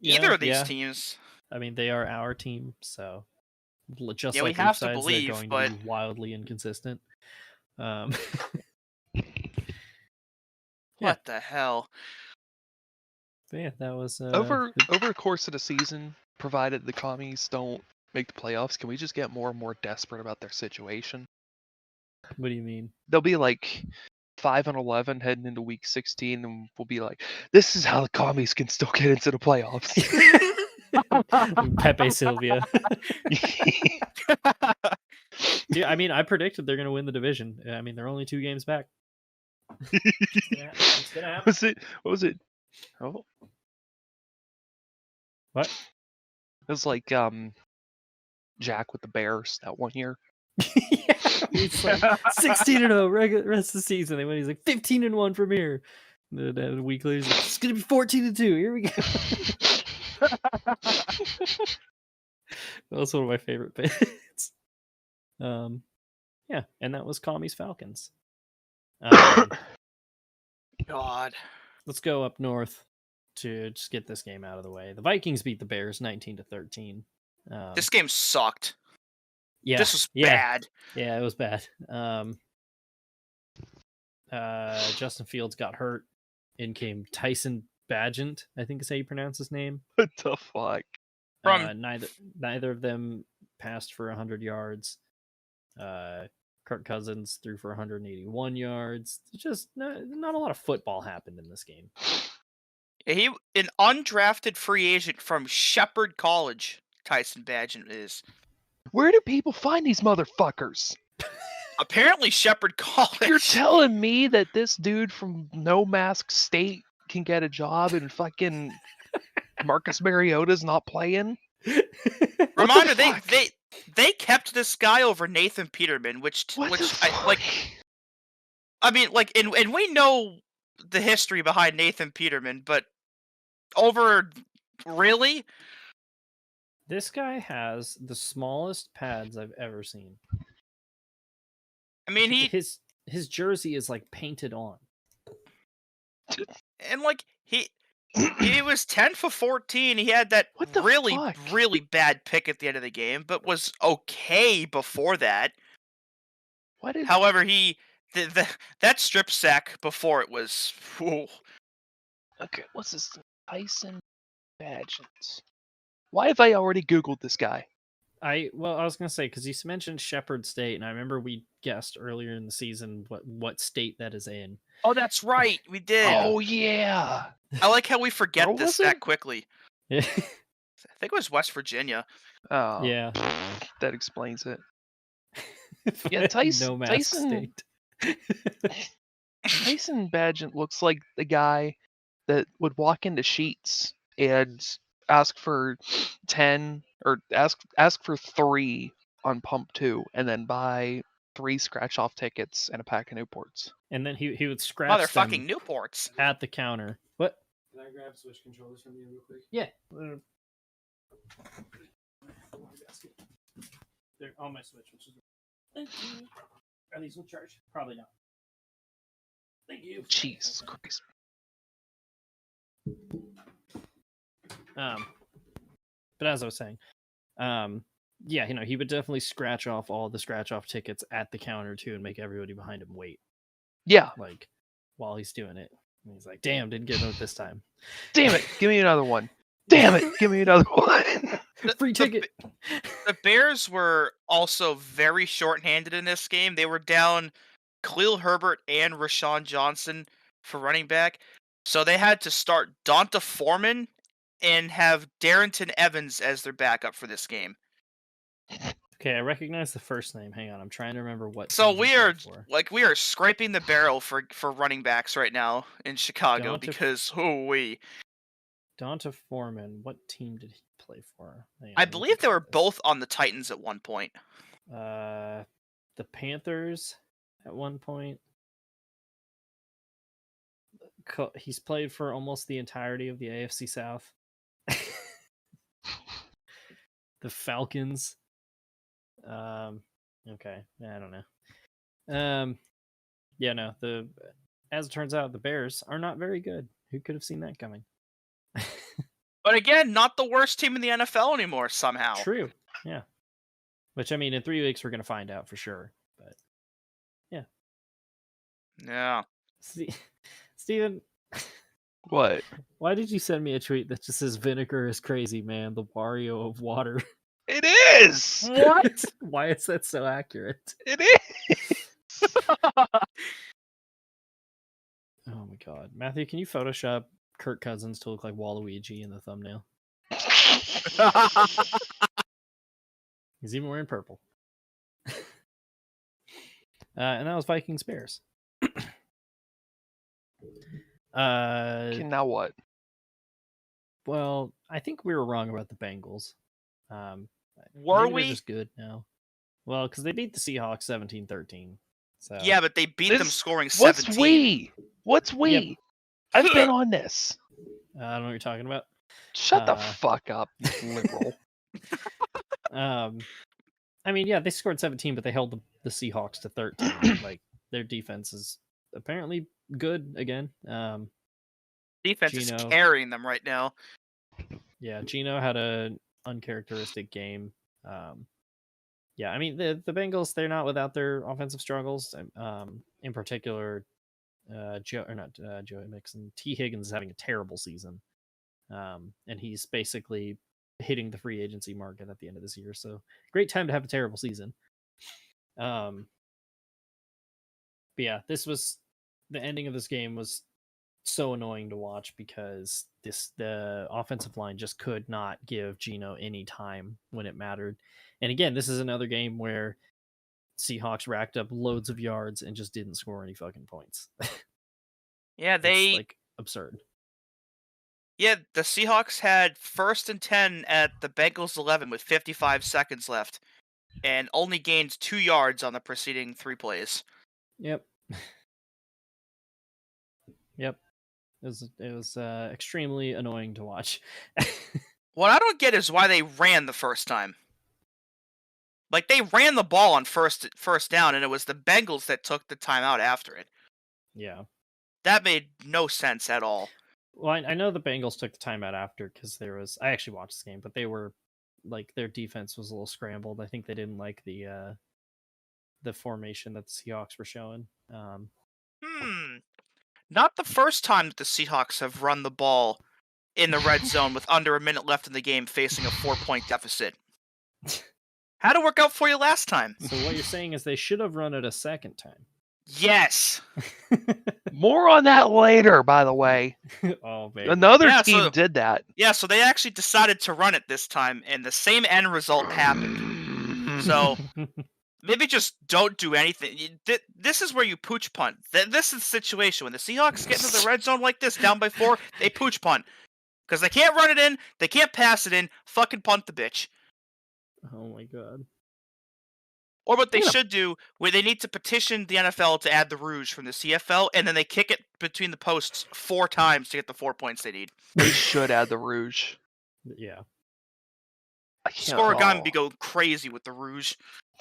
Either of these teams. I mean, they are our team, so just Yeah, like we have sides, to believe, they're going but to be wildly inconsistent. What the hell? But yeah, that was Over the course of the season, provided the commies don't make the playoffs, can we just get more and more desperate about their situation? What do you mean? They'll be like 5-11 heading into week 16, and we'll be like, "This is how the commies can still get into the playoffs." Pepe Silvia. Dude, I mean, I predicted they're going to win the division. I mean, they're only 2 games back. It's gonna happen. What was it? Oh, What? it was like Jack with the Bears that one year. Yeah, it's like 16-0 rest of the season. They went. He's like 15-1 from here. And then a week later, he's like, it's gonna be 14-2. Here we go. That was one of my favorite bits. Yeah, and that was Commies Falcons. God. Let's go up north to just get this game out of the way. The Vikings beat the Bears 19-13. This game sucked. Yeah, This was bad. Yeah, it was bad. Justin Fields got hurt. In came Tyson Bagent, I think is how you pronounce his name. What the fuck? Neither of them passed for 100 yards. Kirk Cousins threw for 181 yards. Just not a lot of football happened in this game. He an undrafted free agent from Shepherd College. Tyson Bagent is. Where do people find these motherfuckers? Apparently Shepherd College. You're telling me that this dude from No Mask State can get a job and fucking Marcus Mariota's not playing? Reminder, they kept this guy over Nathan Peterman, which I mean, like, and we know the history behind Nathan Peterman, but over really? This guy has the smallest pads I've ever seen. I mean, his jersey is like painted on. And like he was 10 for 14. He had that really bad pick at the end of the game, but was okay before that. However, that strip sack before it was. Whew. Okay, what's this? Tyson Bagent. Why have I already Googled this guy? I was gonna say, because you mentioned Shepherd State, and I remember we guessed earlier in the season what state that is in. Oh, that's right, we did. Oh yeah. I like how we forget this that quickly. Yeah. I think it was West Virginia. Oh, Yeah. that explains it. Yeah, Tyson State. Tyson Bagent looks like the guy that would walk into Sheets and ask for 10 or ask for 3 on pump 2 and then buy 3 scratch off tickets and a pack of Newports. And then he would scratch Motherfucking them Newports. at the counter. What? Can I grab Switch controllers from you real quick? Yeah. They're on my Switch, which is. Thank you. Are these will charge? Probably not. Thank you. Jesus Christ. But as I was saying, yeah, he would definitely scratch off all the scratch off tickets at the counter too, and make everybody behind him wait. Yeah. Like while he's doing it, and he's like, "Damn, didn't get a note this time. Damn it! Give me another one. Damn it! Give me another one." Free ticket." The Bears were also very short-handed in this game. They were down Khalil Herbert and Rashawn Johnson for running back. So they had to start Donta Foreman and have Darrington Evans as their backup for this game. Okay, I recognize the first name. Hang on, I'm trying to remember what. So team he we are played for. we are scraping the barrel for running backs right now in Chicago Donta- because Donta Foreman. What team did he play for? Hang on, I let me believe they compare were this. both on the Titans at one point. The Panthers at one point. He's played for almost the entirety of the AFC South. The Falcons. Okay, I don't know. Yeah, no. As it turns out, the Bears are not very good. Who could have seen that coming? But again, not the worst team in the NFL anymore somehow. True. Yeah. Which, I mean, in 3 weeks we're gonna find out for sure. But yeah. Yeah. Steven, What? why did you send me a tweet that just says vinegar is crazy, man? The Wario of water. It is. What? Why is that so accurate? It is. Oh my god. Matthew, can you Photoshop Kirk Cousins to look like Waluigi in the thumbnail? He's even wearing purple. And that was Vikings Bears. Okay, now what? Well, I think we were wrong about the Bengals. Were Maybe we? they're just good now. Well, because they beat the Seahawks 17-13. So Yeah, but they beat them This- scoring 17. What's we? What's we? Yep. I've been on this. I don't know what you're talking about. Shut the fuck up, you liberal. I mean, yeah, they scored 17, but they held the Seahawks to 13. Like their defense is apparently good again. Defense is Gino. carrying them right now. Yeah, Gino had an uncharacteristic game. Yeah, I mean the Bengals, they're not without their offensive struggles. In particular, Joey Mixon. T. Higgins is having a terrible season, and he's basically hitting the free agency market at the end of this year. So great time to have a terrible season. But yeah, the ending of this game was so annoying to watch because the offensive line just could not give Gino any time when it mattered. And again, this is another game where Seahawks racked up loads of yards and just didn't score any fucking points. Yeah, It's like absurd. Yeah, the Seahawks had 1st and 10 at the Bengals 11 with 55 seconds left, and only gained 2 yards on the preceding 3 plays. Yep. Yep. It was extremely annoying to watch. What I don't get is why they ran the first time. Like, they ran the ball on first down, and it was the Bengals that took the timeout after it. Yeah. That made no sense at all. Well, I know the Bengals took the timeout after because I actually watched this game, but they were like their defense was a little scrambled. I think they didn't like the formation that the Seahawks were showing. Not the first time that the Seahawks have run the ball in the red zone with under a minute left in the game facing a 4-point deficit. How'd it work out for you last time? So what you're saying is they should have run it a second time. Yes. More on that later, by the way. Oh, baby. Another Yeah, team so- did that. Yeah, so they actually decided to run it this time, and the same end result happened. So maybe just don't do anything. This is where you pooch punt. This is the situation. When the Seahawks get into the red zone like this, down by 4, they pooch punt. Because they can't run it in, they can't pass it in, fucking punt the bitch. Oh my god. Or what they Yeah. should do, where they need to petition the NFL to add the rouge from the CFL, and then they kick it between the posts 4 times to get the 4 points they need. They should add the rouge. Yeah. I can't. Scorigami be Oh. go crazy with the rouge.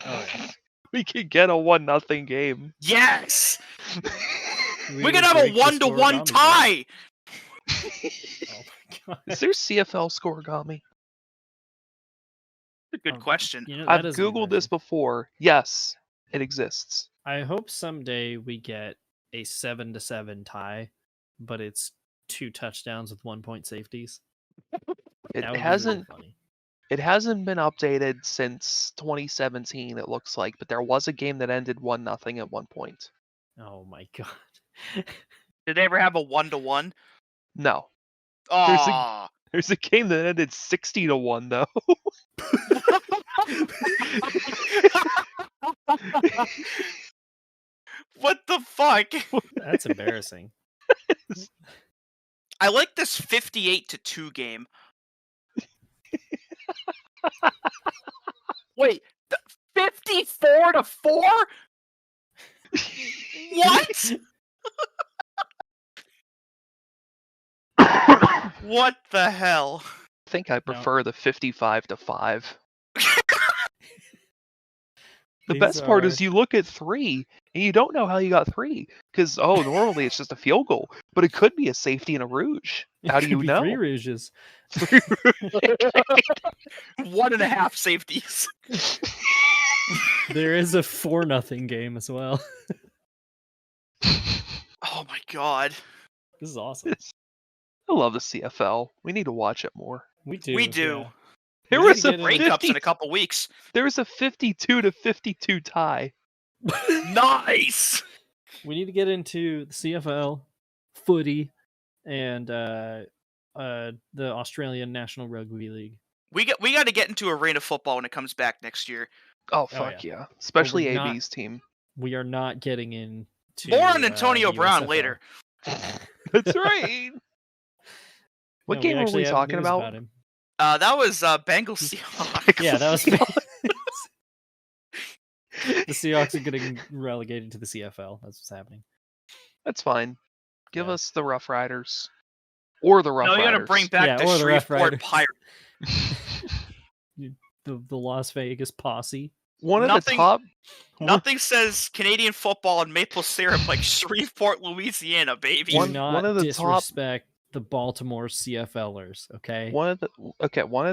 Oh, yeah. We could get a 1-0 game. Yes! We would could have a break the 1-1 scoregami tie! game. Oh my god. Is there CFL scoregami? That's a good question. You know, I've that is a good Googled this question. before. Yes, it exists. I hope someday we get a 7-7 tie, but it's 2 touchdowns with 1-point safeties. It That would hasn't. be really funny. It hasn't been updated since 2017. It looks like, but there was a game that ended 1-0 at one point. Oh my god. Did they ever have a 1-1? No, Aww. there's a game that ended 60-1 though. What the fuck? That's embarrassing. I like this 58-2 game. Wait, 54-4? What? What the hell? I think I prefer the 55-5. The These best part are- is you look at 3 and you don't know how you got 3 because normally it's just a field goal, but it could be a safety and a rouge. it How do could you be know? 3 rouges. 1.5 safeties. There is a 4-0 game as well. Oh my god. This is awesome. I love the CFL. We need to watch it more. We do. We do. yeah. There We was need a to get Grey into- Cups 50 in a couple weeks. There was a 52-52 tie. Nice. We need to get into the CFL, footy, and the Australian National Rugby League. We got to get into arena football when it comes back next year. Oh fuck yeah. yeah! Especially we're not- AB's team. We are not getting into More on Antonio the Brown USFL. later. That's right. What No, game were actually we have talking news about? him. That was Bengals Seahawks. Yeah, that was the Seahawks are getting relegated to the CFL. That's what's happening. That's fine. Give Yeah. us the Rough Riders, or the Rough No, you Riders. got to bring back Yeah, the or the Rough Shreveport Riders. Pirates. The Las Vegas posse. one of the Nothing- top. Nothing says Canadian football and maple syrup like Shreveport, Louisiana, baby. Do One- not of the top- disrespect the Baltimore CFLers, okay? One of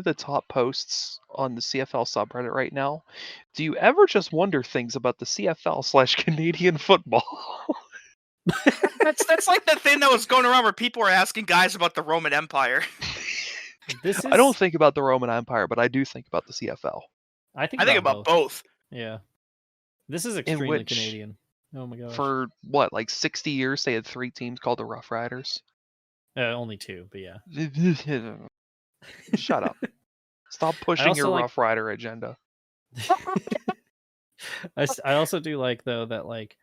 the top posts on the CFL subreddit right now. Do you ever just wonder things about the CFL/Canadian football? That's like the thing that was going around where people were asking guys about the Roman Empire. This is I don't think about the Roman Empire, but I do think about the CFL. I think I think about both. Yeah. This is extremely which- Canadian. Oh my gosh. For what, like 60 years, they had 3 teams called the Rough Riders. Only 2, but yeah. Shut up. Stop pushing also your like- Rough Rider agenda. I also do like though that like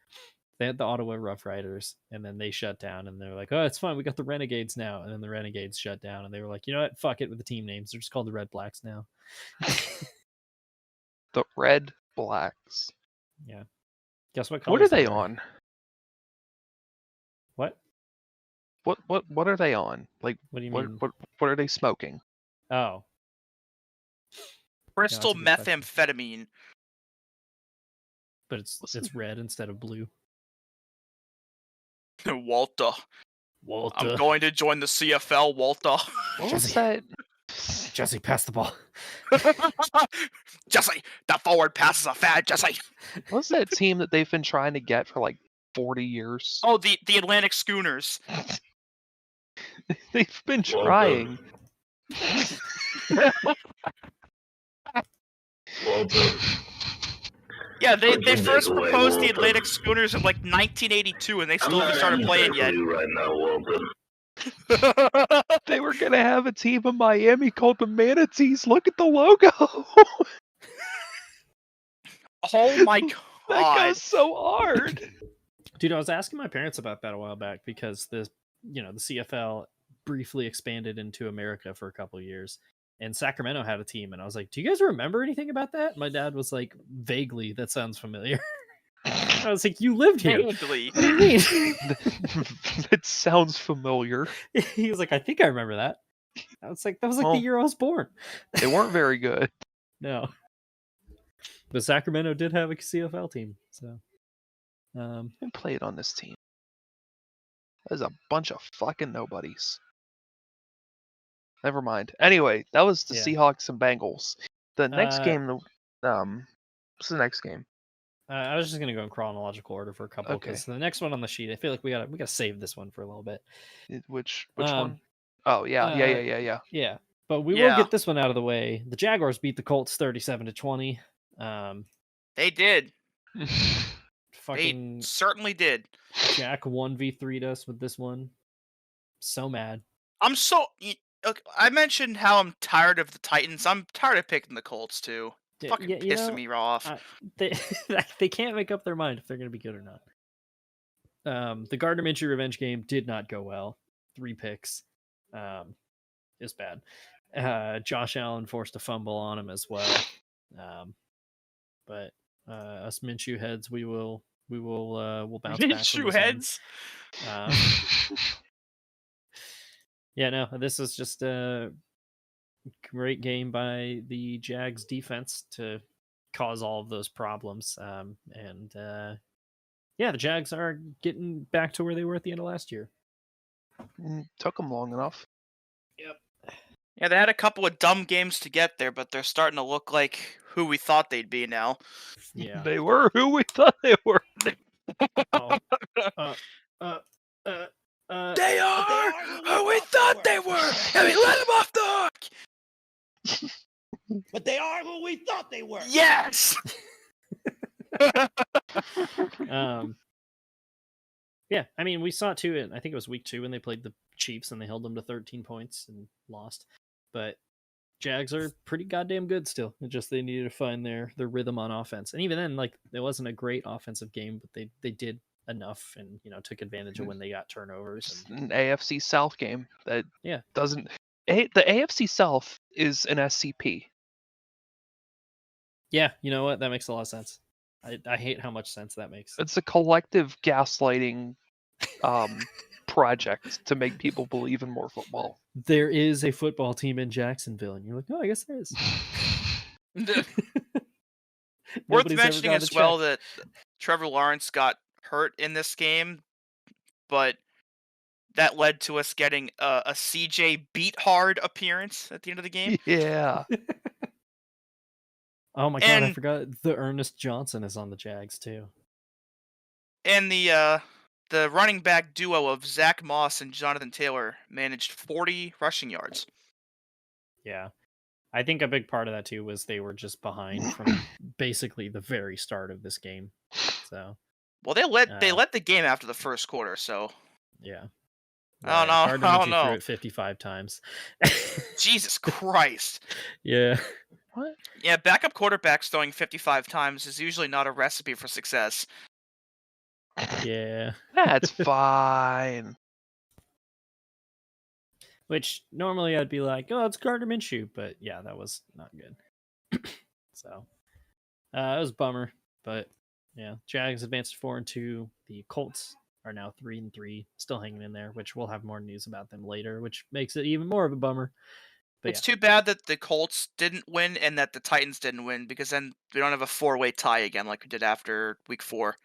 they had the Ottawa Rough Riders and then they shut down and they're like, oh, it's fine, we got the Renegades now, and then the Renegades shut down and they were like, you know what, fuck it with the team names, they're just called the Red Blacks now. The Red Blacks. Guess what? What are colors they are? on? What? What are they on? Like What do you what mean? what are they smoking? Oh, Crystal a good question. methamphetamine. but it's red instead of blue. Walter. Walter. I'm going to join the CFL, Walter. What was Jesse. that? Jesse, pass the ball. Jesse, the forward passes are fat, Jesse. What was that team that they've been trying to get for like 40 years? Oh, the Atlantic Schooners. They've been trying. Yeah, they Put your first dick away, proposed the Walter. Atlantic Schooners in like 1982, and they I'm still not haven't started having playing sex yet. with you right now, Walter. They were gonna have a team in Miami called the Manatees. Look at the logo. Oh my That god! goes so hard. Dude, I was asking my parents about that a while back because the CFL briefly expanded into America for a couple of years, and Sacramento had a team, and I was like, "Do you guys remember anything about that?" My dad was like, "Vaguely, that sounds familiar." I was like, "You lived here. Vaguely. What do you mean?" That sounds familiar. He was like, "I think I remember that." I was like, "That was like Well, the year I was born." They weren't very good. No, but Sacramento did have a CFL team, so. Who played on this team? There's a bunch of fucking nobodies. Never mind. Anyway, that was the Yeah. Seahawks and Bengals. The next Uh, game, what's the next game? I was just gonna go in chronological order for a couple Okay. because the next one on the sheet, I feel like we gotta save this one for a little bit. Which Um, one? Oh yeah. Yeah, but we will Yeah. get this one out of the way. The Jaguars beat the Colts 37-20. They did. Fucking They certainly did. Jack 1v3'd us with this one. So mad. I'm so. Look, I mentioned how I'm tired of the Titans. I'm tired of picking the Colts too. Yeah, Fucking you pissing know, me off. They they can't make up their mind if they're gonna be good or not. The Gardner Minshew revenge game did not go well. 3 picks. Is bad. Josh Allen forced a fumble on him as well. But us Minshew heads, we'll bounce back. Minshew heads. Yeah, no, this is just a great game by the Jags defense to cause all of those problems. Yeah, the Jags are getting back to where they were at the end of last year. Took them long enough. Yep. Yeah, they had a couple of dumb games to get there, but they're starting to look like who we thought they'd be now. Yeah. They were who we thought they were. Oh. They are who we thought they were, and we let them off the hook. But they are who we thought they were. Yes. Yeah, I mean, we saw it too. I think it was week 2 when they played the Chiefs and they held them to 13 points and lost. But Jags are pretty goddamn good still. It just they needed to find their rhythm on offense. And even then, like, it wasn't a great offensive game, but they did enough and took advantage of when they got turnovers. It's an AFC South game that Yeah. doesn't. The AFC South is an SCP. Yeah, you know what? That makes a lot of sense. I hate how much sense that makes. It's a collective gaslighting project to make people believe in more football. There is a football team in Jacksonville, and you're like, oh, I guess there is. Worth Nobody's ever mentioning got as to well check. that Trevor Lawrence got hurt in this game, but that led to us getting a CJ beat hard appearance at the end of the game. Yeah. Oh my god, I And- forgot the Ernest Johnson is on the Jags too. And the running back duo of Zach Moss and Jonathan Taylor managed 40 rushing yards. Yeah. I think a big part of that too was they were just behind from basically the very start of this game. So Well, they let the game after the first quarter, so yeah. I don't know. Gardner I don't Minshew know. threw it 55 times. Jesus Christ. Yeah. What? Yeah, backup quarterbacks throwing 55 times is usually not a recipe for success. Yeah. That's fine. Which normally I'd be like, oh, it's Gardner Minshew, but yeah, that was not good. So it was a bummer, but yeah, Jags advanced to 4-2. The Colts are now 3-3, still hanging in there, which we'll have more news about them later, which makes it even more of a bummer. But It's too bad that the Colts didn't win and that the Titans didn't win, because then we don't have a 4-way tie again like we did after week 4.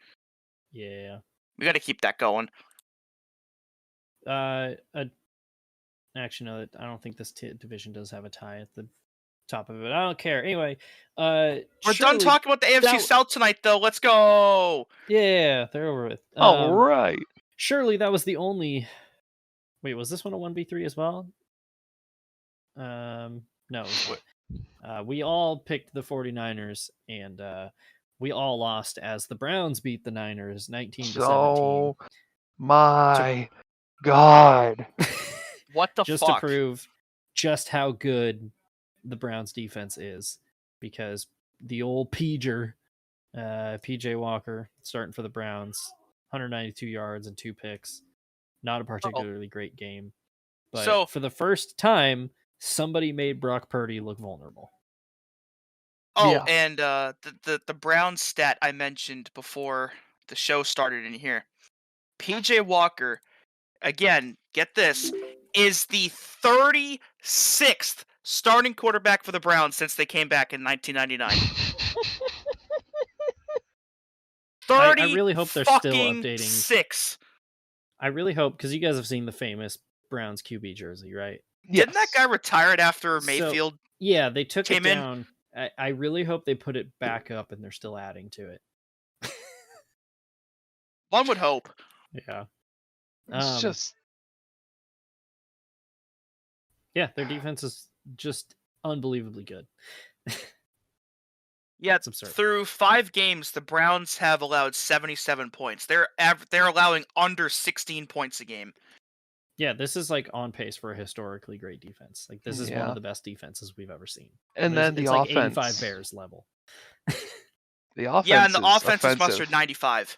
yeah. We got to keep that going. Actually, no, I don't think this division does have a tie at the top of it. I don't care. Anyway, We're done talking about the AFC South tonight, though. Let's go. Yeah, they're over with. All right. Surely that was the only. Wait, was this one a 1v3 as well? No. We all picked the 49ers, and we all lost as the Browns beat the Niners 19-17. So, my God. What the just to fuck? prove just how good the Browns defense is, because the old PJ Walker starting for the Browns, 192 yards and 2 picks. Not a particularly great game, but So- for the first time, somebody made Brock Purdy look vulnerable. Oh, Yeah. and the Browns stat I mentioned before the show started in here. PJ Walker, again, get this, is the 36th starting quarterback for the Browns since they came back in 1999. I really hope they're still fucking updating. 6. I really hope, because you guys have seen the famous Browns QB jersey, right? Didn't that Yes. guy retire after So- Mayfield? Yeah, they took Came it in? down. I really hope they put it back up and they're still adding to it. One would hope. Yeah. It's just Yeah, their defense is just unbelievably good. Yeah, It's absurd. through 5 games, the Browns have allowed 77 points. They're allowing under 16 points a game. Yeah, this is like on pace for a historically great defense. Like this is one Yeah. of the best defenses we've ever seen. and then the it's offense. like 85 Bears level. The offense. Yeah, and the is offense is offensive. mustered 95.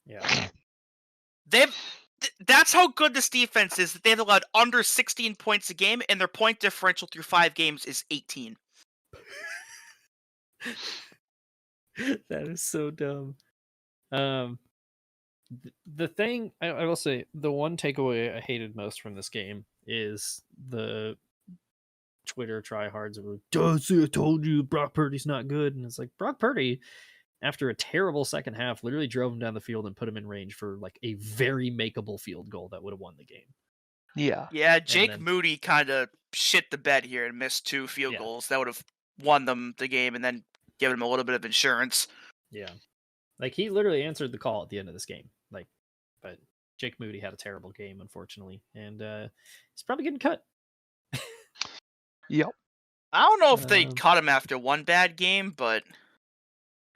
Yeah. That's how good this defense is. That they've allowed under 16 points a game, and their point differential through 5 games is 18. That is so dumb. The thing I will say, the one takeaway I hated most from this game is the Twitter tryhards were, I told you Brock Purdy's not good. And it's like, Brock Purdy, after a terrible second half, literally drove him down the field and put him in range for like a very makeable field goal that would have won the game. Yeah. Yeah, Jake then- Moody kind of shit the bed here and missed 2 field Yeah. goals that would have won them the game and then given them a little bit of insurance. Yeah. Like he literally answered the call at the end of this game. Like, but Jake Moody had a terrible game, unfortunately. And he's probably getting cut. Yep. I don't know if they Um, cut him after one bad game, but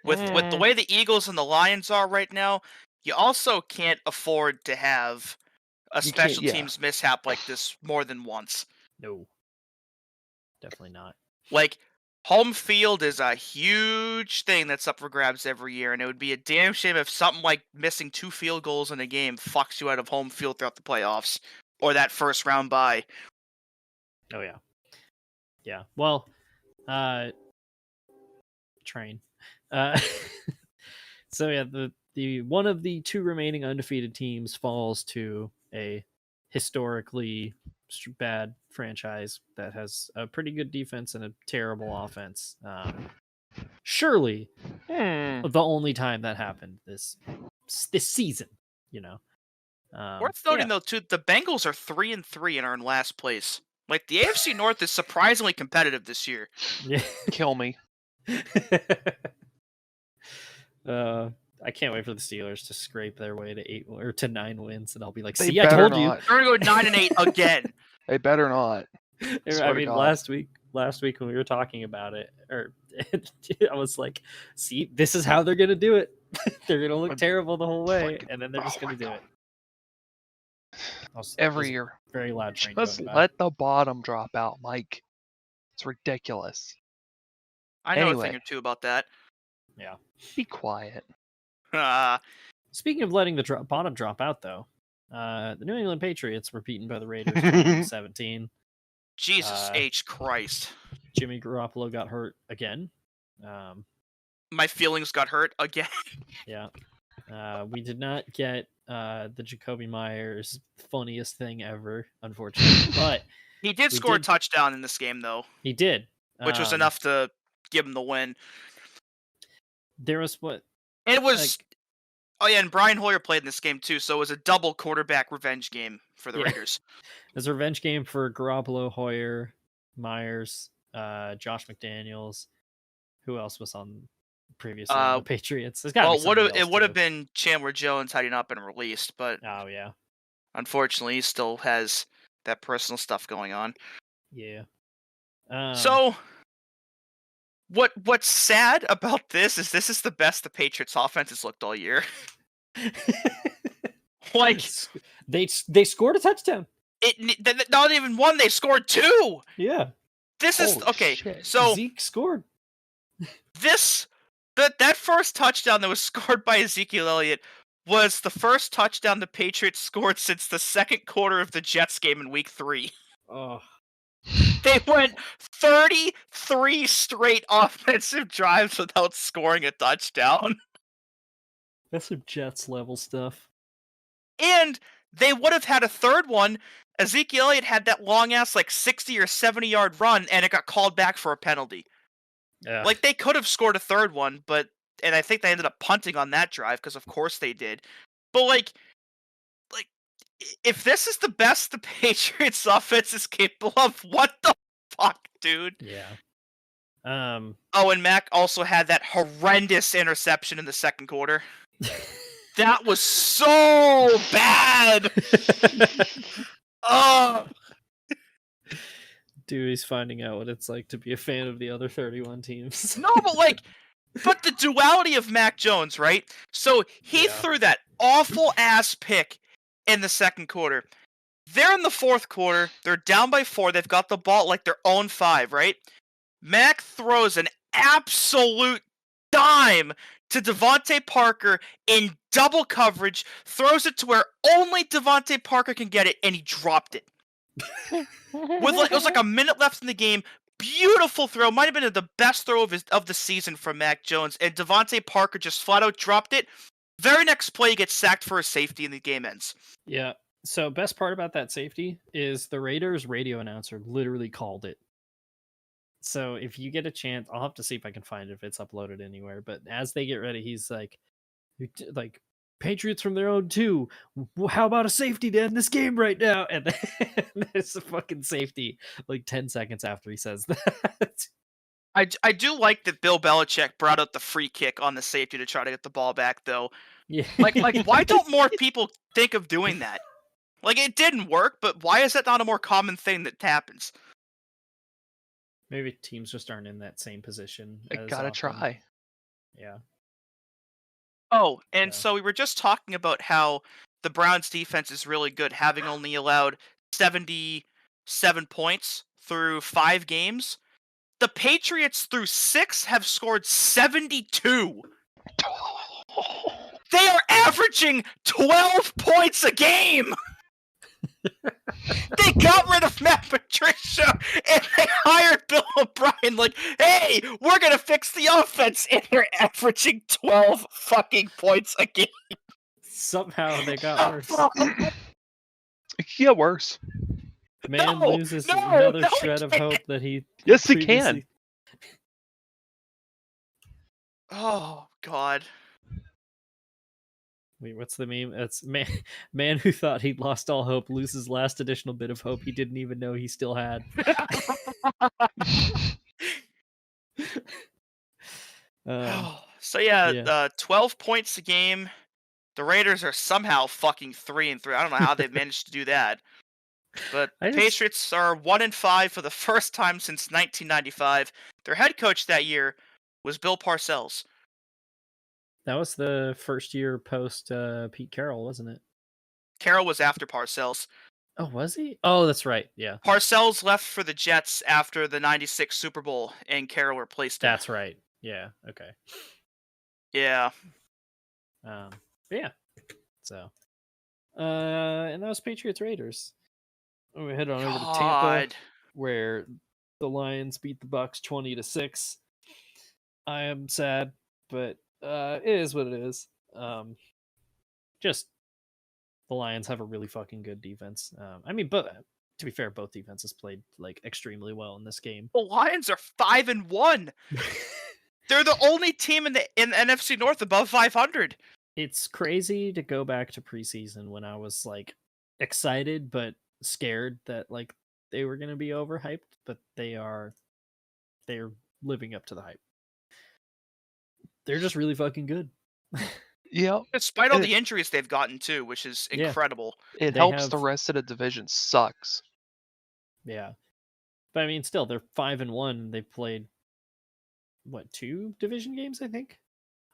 with the way the Eagles and the Lions are right now, you also can't afford to have a You can't- special yeah. teams mishap like this more than once. No. Definitely not. Like, home field is a huge thing that's up for grabs every year, and it would be a damn shame if something like missing 2 field goals in a game fucks you out of home field throughout the playoffs or that first round bye. Oh yeah. Yeah. Well, train. So yeah, the one of the 2 remaining undefeated teams falls to a historically bad franchise that has a pretty good defense and a terrible offense. Surely the only time that happened this season, you know. Worth noting though, too, the Bengals are 3-3 and are in last place. Like, the AFC North is surprisingly competitive this year. Yeah. Kill me. I can't wait for the Steelers to scrape their way to 8 or to 9 wins, and I'll be like, They "See, I better told you." not. They're gonna go 9-8 again. They better not. I Swear to mean, God. last week when we were talking about it, or I was like, "See, this is how they're gonna do it. They're gonna look I'm terrible the whole way, fucking- and then they're just oh my gonna do God. it." Every year. very loud train. Just going by. let the bottom drop out, Mike. It's ridiculous. I know a Anyway. thing or two about that. Be quiet. Speaking of letting the bottom drop out, though, the New England Patriots were beaten by the Raiders 17. Jesus H. Christ. Jimmy Garoppolo got hurt again. My feelings got hurt again. Yeah. We did not get the Jacoby Myers funniest thing ever, unfortunately. But He did We score a did- touchdown in this game, though, he did. which was enough to give him the win. There was what? And it was... Oh, yeah, and Brian Hoyer played in this game, too, so it was a double quarterback revenge game for the Yeah. Raiders. It was a revenge game for Garoppolo, Hoyer, Myers, Josh McDaniels. Who else was on previously on the Patriots? There's gotta Well, be somebody it else, would have too. been Chandler Jones had he not been released, but Oh, yeah. unfortunately, he still has that personal stuff going on. Yeah. So, What's sad about this is the best the Patriots offense has looked all year. Like they scored a touchdown. Not even one, they scored 2. Yeah. This is Holy okay. shit. So Zeke scored. that first touchdown that was scored by Ezekiel Elliott was the first touchdown the Patriots scored since the second quarter of the Jets game in Week 3. Oh. They went 33 straight offensive drives without scoring a touchdown. That's some Jets level stuff. And they would have had a third one. Ezekiel Elliott had that long ass 60 or 70 yard run, and it got called back for a penalty. Yeah. Like they could have scored a third one, and I think they ended up punting on that drive because of course they did. But like if this is the best the Patriots offense is capable of, what the fuck, dude? Yeah. Oh, and Mac also had that horrendous interception in the second quarter. That was so bad. Oh. Dewey's finding out what it's like to be a fan of the other 31 teams. No, but the duality of Mac Jones, right? So he threw that awful ass pick in the second quarter. They're in the fourth quarter. They're down by 4. They've got the ball like their own 5, right? Mac throws an absolute dime to Devontae Parker in double coverage, throws it to where only Devontae Parker can get it, and he dropped it. It was like a minute left in the game. Beautiful throw. Might have been the best throw of the season from Mac Jones, and Devontae Parker just flat out dropped it. Very next play, he gets sacked for a safety, and the game ends. Yeah. So best part about that safety is the Raiders radio announcer literally called it. So if you get a chance, I'll have to see if I can find it if it's uploaded anywhere. But as they get ready, he's like Patriots from their own 2. How about a safety to end this game right now? And then there's a fucking safety 10 seconds after he says that. I do like that Bill Belichick brought out the free kick on the safety to try to get the ball back, though. Yeah. Like why don't more people think of doing that? It didn't work, but why is that not a more common thing that happens? Maybe teams just aren't in that same position. I gotta try. Yeah. Oh, and so we were just talking about how the Browns defense is really good, having only allowed 77 points through 5 games. The Patriots through 6 have scored 72. They are averaging 12 points a game. They got rid of Matt Patricia and they hired Bill O'Brien. Hey, we're gonna fix the offense, and they're averaging 12 fucking points a game. Somehow they got worse. It can get worse. Man loses another shred of hope that he. Yes, he can. Oh God. Wait, what's the meme? It's man who thought he'd lost all hope loses last additional bit of hope he didn't even know he still had. So yeah, 12 points a game. The Raiders are somehow fucking 3-3. I don't know how they've managed to do that. But Patriots are 1-5 for the first time since 1995. Their head coach that year was Bill Parcells. That was the first year post Pete Carroll, wasn't it? Carroll was after Parcells. Oh, was he? Oh, that's right. Yeah. Parcells left for the Jets after the 96 Super Bowl, and Carroll replaced him. That's right. Yeah. Okay. Yeah. Yeah. So, and that was Patriots Raiders. We head on over to Tampa, where the Lions beat the Bucs 20-6. I am sad, but it is what it is. Just the Lions have a really fucking good defense. But to be fair, both defenses played extremely well in this game. The Lions are 5-1. They're the only team in the NFC North above 500. It's crazy to go back to preseason when I was excited but scared that they were going to be overhyped, but they're living up to the hype. They're just really fucking good. Yeah. Despite all the injuries they've gotten too, which is incredible. It helps the rest of the division sucks. Yeah. But still, they're 5-1. They've played 2 division games, I think.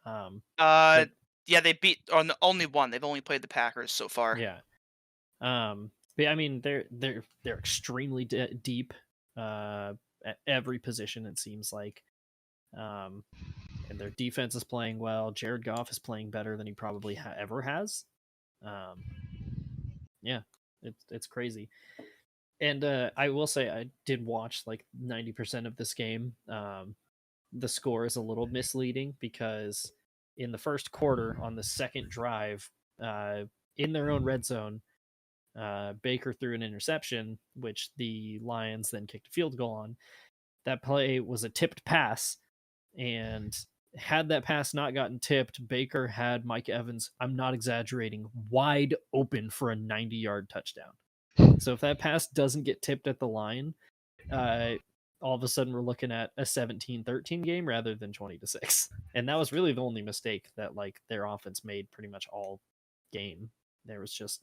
Yeah, they beat on the only one. They've only played the Packers so far. Yeah. But I mean, they're extremely deep at every position, it seems like. And their defense is playing well. Jared Goff is playing better than he probably ever has. Yeah, it's crazy. And I will say I did watch like 90% of this game. The score is a little misleading because in the first quarter on the second drive, in their own red zone, Baker threw an interception, which the Lions then kicked a field goal on. That play was a tipped pass, and had that pass not gotten tipped, Baker had Mike Evans, I'm not exaggerating, wide open for a 90-yard touchdown. So if that pass doesn't get tipped at the line, all of a sudden we're looking at a 17-13 game rather than 20-6. And that was really the only mistake that like their offense made pretty much all game. There was just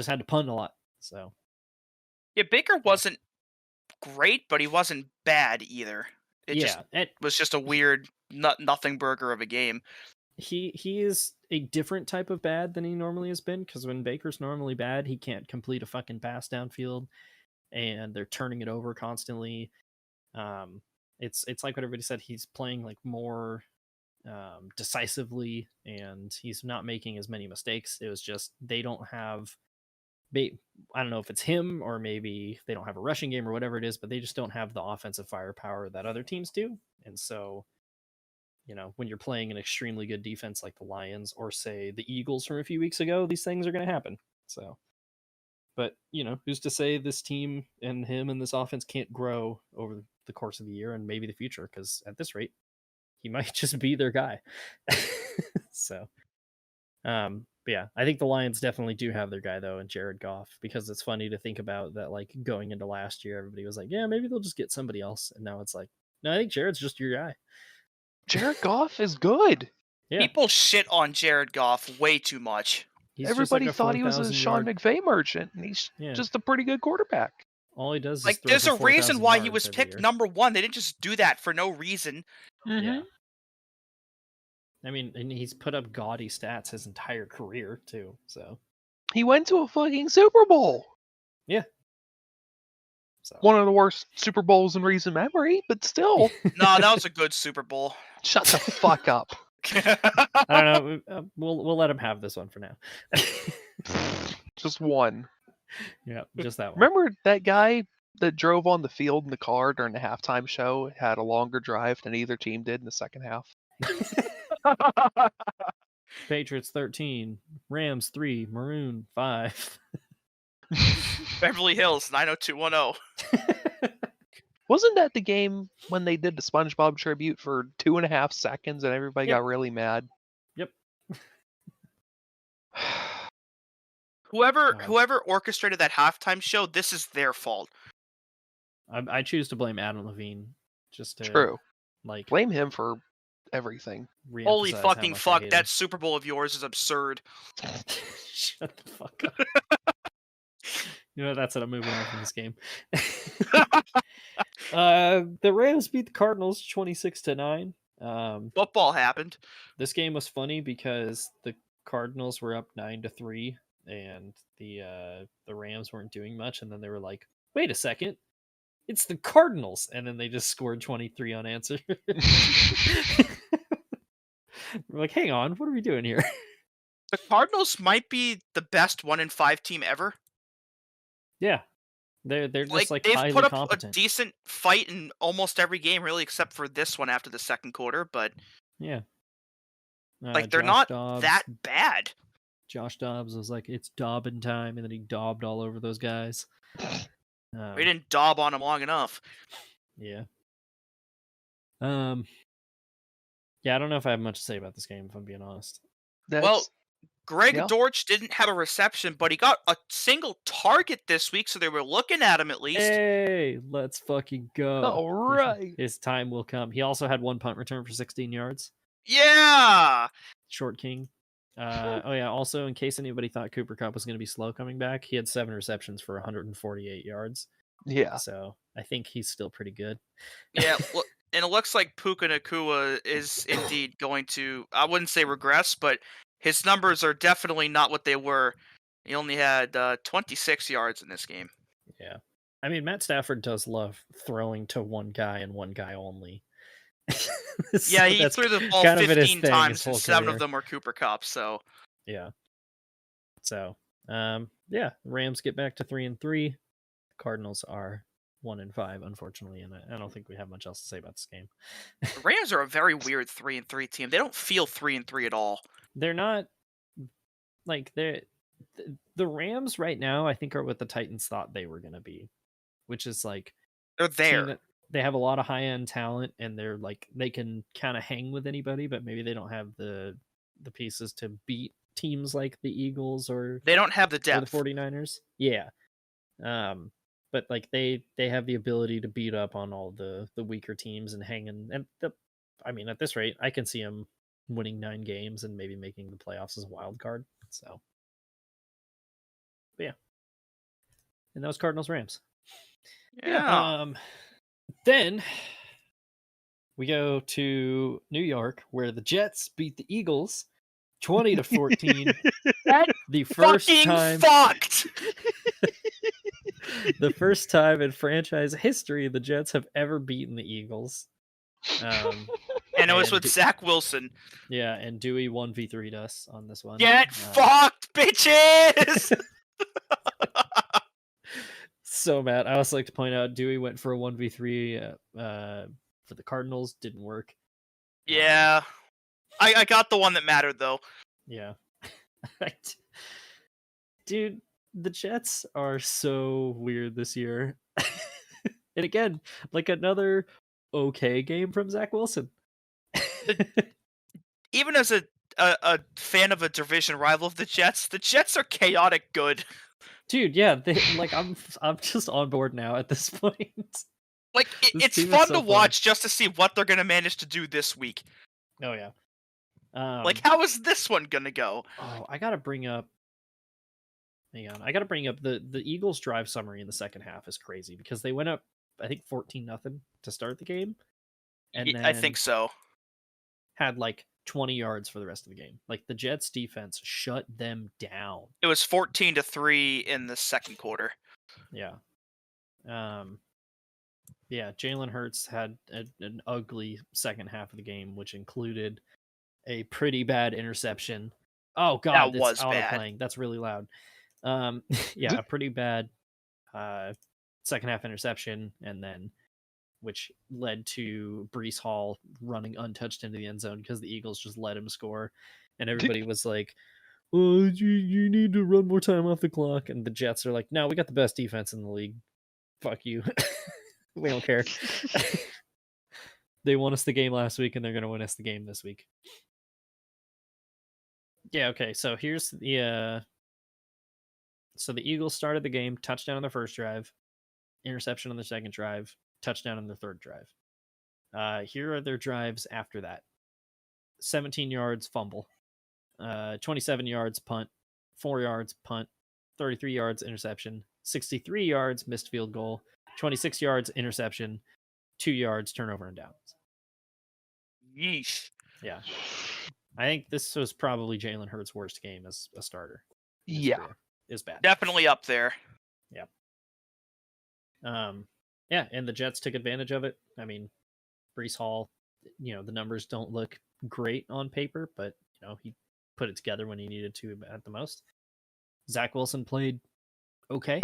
had to punt a lot. So yeah, Baker wasn't great, but he wasn't bad either. It was just a weird nothing burger of a game. He is a different type of bad than he normally has been, because when Baker's normally bad, he can't complete a fucking pass downfield, and they're turning it over constantly. It's like what everybody said. He's playing like more decisively, and he's not making as many mistakes. It was just they don't have. I don't know if it's him or maybe they don't have a rushing game or whatever it is, but they just don't have the offensive firepower that other teams do. And so, you know, when you're playing an extremely good defense like the Lions or say the Eagles from a few weeks ago, these things are going to happen. So, but you know, who's to say this team and him and this offense can't grow over the course of the year and maybe the future? Because at this rate, he might just be their guy. So, but yeah, I think the Lions definitely do have their guy though, in Jared Goff, because it's funny to think about that. Like going into last year, everybody was like, yeah, maybe they'll just get somebody else. And now it's like, no, I think Jared's just your guy. Jared Goff is good. Yeah. People shit on Jared Goff way too much. He's Everybody just like thought he was a Sean McVay merchant, and he's just a pretty good quarterback. All he does is like, throw there's for a reason 4,000 why he yards was every picked year. number 1. They didn't just do that for no reason. Mm-hmm. Yeah. I mean, and he's put up gaudy stats his entire career too. So He went to a fucking Super Bowl. yeah. So One of the worst Super Bowls in recent memory, but still. No, that was a good Super Bowl. Shut the fuck up. I don't know. We'll let him have this one for now. Just one. Yeah, just that one. Remember that guy that drove on the field in the car during the halftime show had a longer drive than either team did in the second half? Patriots 13, Rams 3, Maroon 5. Beverly Hills 90210. Wasn't that the game when they did the SpongeBob tribute for 2.5 seconds and everybody got really mad? Yep. Whoever orchestrated that halftime show, this is their fault. I choose to blame Adam Levine. Just to True. like Blame him for everything. Holy reemphasize how fucking much I fuck, hate that him. Super Bowl of yours is absurd. Shut the fuck up. You know, that's it. I'm moving on from this game. The Rams beat the Cardinals 26-9. Football happened. This game was funny because the Cardinals were up 9-3, and the Rams weren't doing much, and then they were like, "Wait a second, it's the Cardinals," and then they just scored 23 unanswered. We're like, "Hang on, what are we doing here?" The Cardinals might be the best 1-5 team ever. Yeah, they're just like they've highly put up competent. a decent fight in almost every game, really, except for this one after the second quarter. But Yeah, like they're Josh not Dobbs, that bad. Josh Dobbs was like, "It's dobbin time," and then he dobbed all over those guys. We didn't daub on them long enough. Yeah. Yeah, I don't know if I have much to say about this game, if I'm being honest. Well, Greg yeah. Dortch didn't have a reception, but he got a single target this week, so they were looking at him at least. Hey, let's fucking go. All right. His time will come. He also had one punt return for 16 yards. Yeah! Short King. Oh yeah, also in case anybody thought Cooper Kupp was going to be slow coming back, he had 7 receptions for 148 yards. Yeah. So I think he's still pretty good. Yeah, well, And it looks like Puka Nacua is indeed going to, I wouldn't say regress, but his numbers are definitely not what they were. He only had 26 yards in this game. Yeah. I mean, Matt Stafford does love throwing to one guy and one guy only. Yeah, he threw the ball 15 times, and 7 of them were Cooper Kupp, so. Yeah. So, yeah, Rams get back to 3-3. Cardinals are 1-5, unfortunately, and I don't think we have much else to say about this game. The Rams are a very weird 3-3 team. They don't feel 3-3 at all. They're not like the Rams right now, I think, are what the Titans thought they were going to be, which is like they're there. They have a lot of high-end talent, and they're like they can kind of hang with anybody, but maybe they don't have the pieces to beat teams like the Eagles or they don't have the depth. Or the 49ers. Yeah. But like they have the ability to beat up on all the weaker teams and hang in. And I mean, at this rate, I can see them winning 9 games and maybe making the playoffs as a wild card. So, but yeah. And that was Cardinals Rams. Yeah. Then we go to New York, where the Jets beat the Eagles 20-14. The first time fucked. The first time in franchise history the Jets have ever beaten the Eagles. And it was with Zach Wilson. Yeah, and Dewey 1v3'd us on this one. Get fucked, bitches! So mad. I also like to point out Dewey went for a 1v3 for the Cardinals. Didn't work. Yeah. I got the one that mattered, though. Yeah. Dude, the Jets are so weird this year. And again, like another okay game from Zach Wilson. Even as a fan of a division rival of the Jets are chaotic good. Dude, yeah, I'm just on board now at this point. Like it's fun to watch just to see what they're gonna manage to do this week. Oh yeah. Like how is this one gonna go? Oh, I gotta bring up. Hang on, I gotta bring up the Eagles' drive summary in the second half is crazy because they went up, I think 14-0 to start the game, and then I think so. Had like 20 yards for the rest of the game. Like the Jets defense shut them down. It was 14-3 in the second quarter. Yeah. Yeah, Jalen Hurts had an ugly second half of the game, which included a pretty bad interception. Oh god, that was auto bad. Playing. That's really loud. Yeah, a pretty bad second half interception, and then which led to Breece Hall running untouched into the end zone because the Eagles just let him score, and everybody was like, "Oh, you need to run more time off the clock." And the Jets are like, "No, we got the best defense in the league. Fuck you. We don't care." They won us the game last week, and they're gonna win us the game this week. Yeah. Okay. So here's the. So the Eagles started the game, touchdown on their first drive, interception on the second drive, touchdown on the third drive. Here are their drives after that. 17 yards, fumble. 27 yards, punt. 4 yards, punt. 33 yards, interception. 63 yards, missed field goal. 26 yards, interception. 2 yards, turnover and downs. Yeesh. Yeah. I think this was probably Jalen Hurts' worst game as a starter. Yeah. Is bad. Definitely up there. Yeah. Yeah, and the Jets took advantage of it. I mean, Breece Hall, the numbers don't look great on paper, but he put it together when he needed to at the most. Zach Wilson played okay.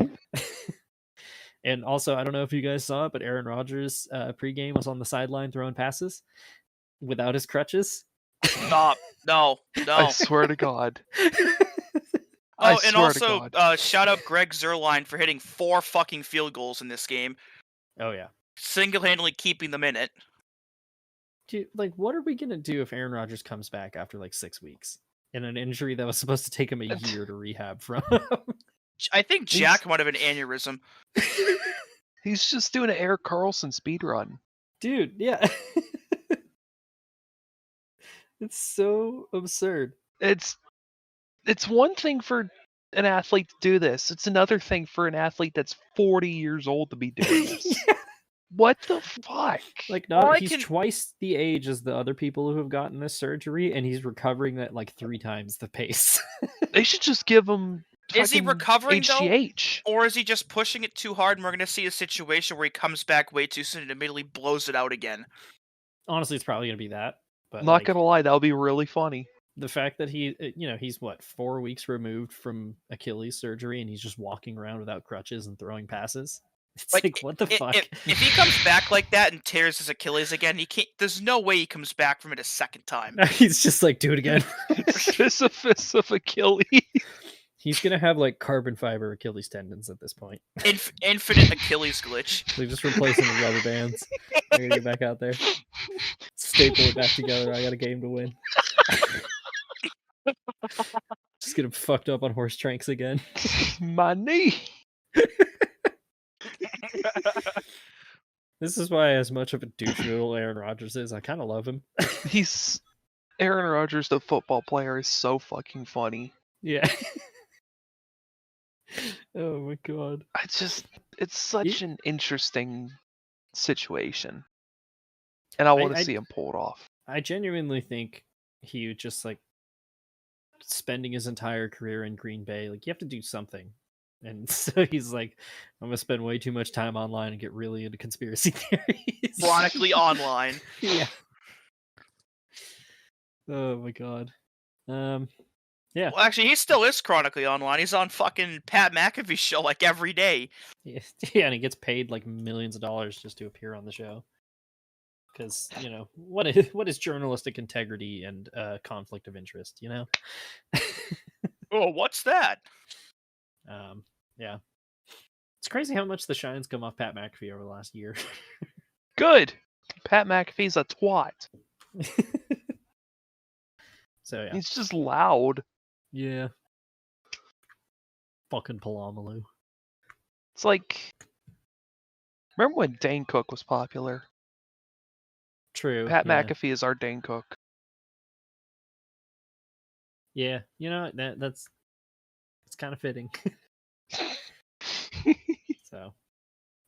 And also, I don't know if you guys saw it, but Aaron Rodgers pregame was on the sideline throwing passes without his crutches. Stop. No. I swear to God. Oh, and also, shout out Greg Zuerlein for hitting 4 fucking field goals in this game. Oh, yeah. Single-handedly keeping them in it. Dude, what are we going to do if Aaron Rodgers comes back after 6 weeks in an injury that was supposed to take him a year to rehab from? I think Jack might have an aneurysm. He's just doing an Eric Carlson speed run. Dude, yeah. It's so absurd. It's one thing for an athlete to do this. It's another thing for an athlete that's 40 years old to be doing this. Yeah. What the fuck? Like, All I he's can- twice the age as the other people who have gotten this surgery, and he's recovering at like 3 times the pace. They should just give him. Is he fucking recovering, though? HGH. Or is he just pushing it too hard and we're going to see a situation where he comes back way too soon and immediately blows it out again? Honestly, it's probably gonna be that. But Not like, gonna lie, that would be really funny. the fact that he's what, 4 weeks removed from Achilles surgery, and he's just walking around without crutches and throwing passes. It's like, what the fuck? If he comes back like that and tears his Achilles again, he can't. There's no way he comes back from it a second time. He's just like, do it again. Sisyphus of Achilles. He's gonna have like carbon fiber Achilles tendons at this point. Infinite Achilles glitch. They just replace him with rubber bands. I gotta get back out there, staple it back together. I got a game to win. Just get him fucked up on horse tranks again. My knee. This is why, as much of a douche noodle Aaron Rodgers is, I kind of love him. He's Aaron Rodgers, the football player, is so fucking funny. Yeah. Oh my god. It's such an interesting situation. And I want to see him pull it off. I genuinely think he would just like spending his entire career in Green Bay. Like, you have to do something. And so he's like, I'm gonna spend way too much time online and get really into conspiracy theories. Chronically online. Yeah. Oh my god. Yeah. Well, actually, he still is chronically online. He's on fucking Pat McAfee's show like every day. Yeah, and he gets paid like millions of dollars just to appear on the show. Because, what is journalistic integrity and conflict of interest, Oh, what's that? Yeah. It's crazy how much the shine's come off Pat McAfee over the last year. Good. Pat McAfee's a twat. So yeah. He's just loud. Yeah. Fucking Palamalu. It's like, remember when Dane Cook was popular? True. Pat yeah. McAfee is our Dane Cook. Yeah, that's kind of fitting. So,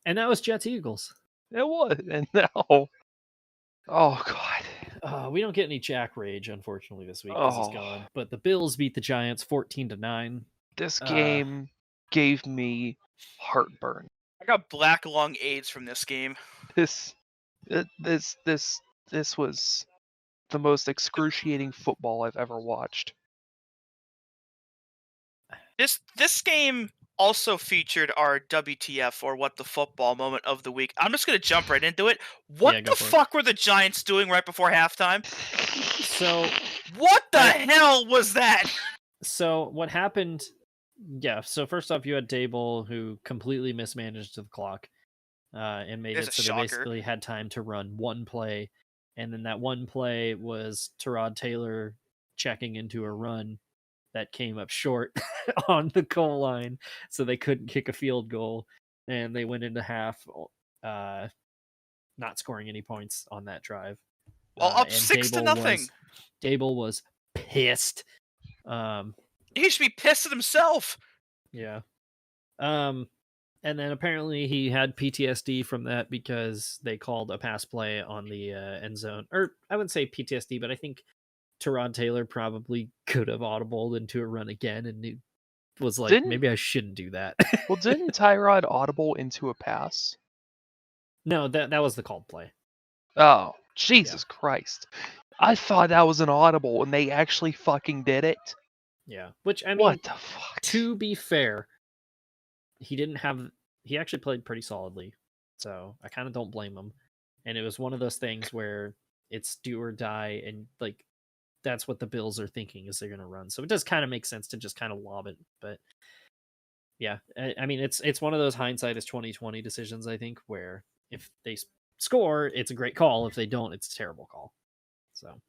and that was Jets Eagles. It was, and now, oh god, we don't get any Jack Rage unfortunately this week because he's gone. But the Bills beat the Giants 14-9. This game gave me heartburn. I got black lung AIDS from this game. This was the most excruciating football I've ever watched. This game also featured our WTF or what the football moment of the week. I'm just gonna jump right into it. What the fuck were the Giants doing right before halftime? So what the hell was that? So what happened? Yeah. So first off, you had Dable who completely mismanaged the clock, and made it so they basically had time to run one play, and then that one play was Tyrod Taylor checking into a run that came up short on the goal line, so they couldn't kick a field goal, and they went into half not scoring any points on that drive. Well, up 6-0. Dable was pissed. He should be pissed at himself. Yeah. And then apparently he had PTSD from that because they called a pass play on the end zone. Or I wouldn't say PTSD, but I think Tyrod Taylor probably could have audibled into a run again, and it was like, maybe I shouldn't do that. Well, didn't Tyrod audible into a pass? No, that was the called play. Oh, Jesus Christ. I thought that was an audible, and they actually fucking did it. Yeah, which, I mean, what the fuck? To be fair, he actually played pretty solidly, so I kind of don't blame him. And it was one of those things where it's do or die, and like, that's what the Bills are thinking is they're going to run. So it does kind of make sense to just kind of lob it. But yeah, I mean, it's one of those hindsight is 2020 decisions, I think, where if they score, it's a great call. If they don't, it's a terrible call. So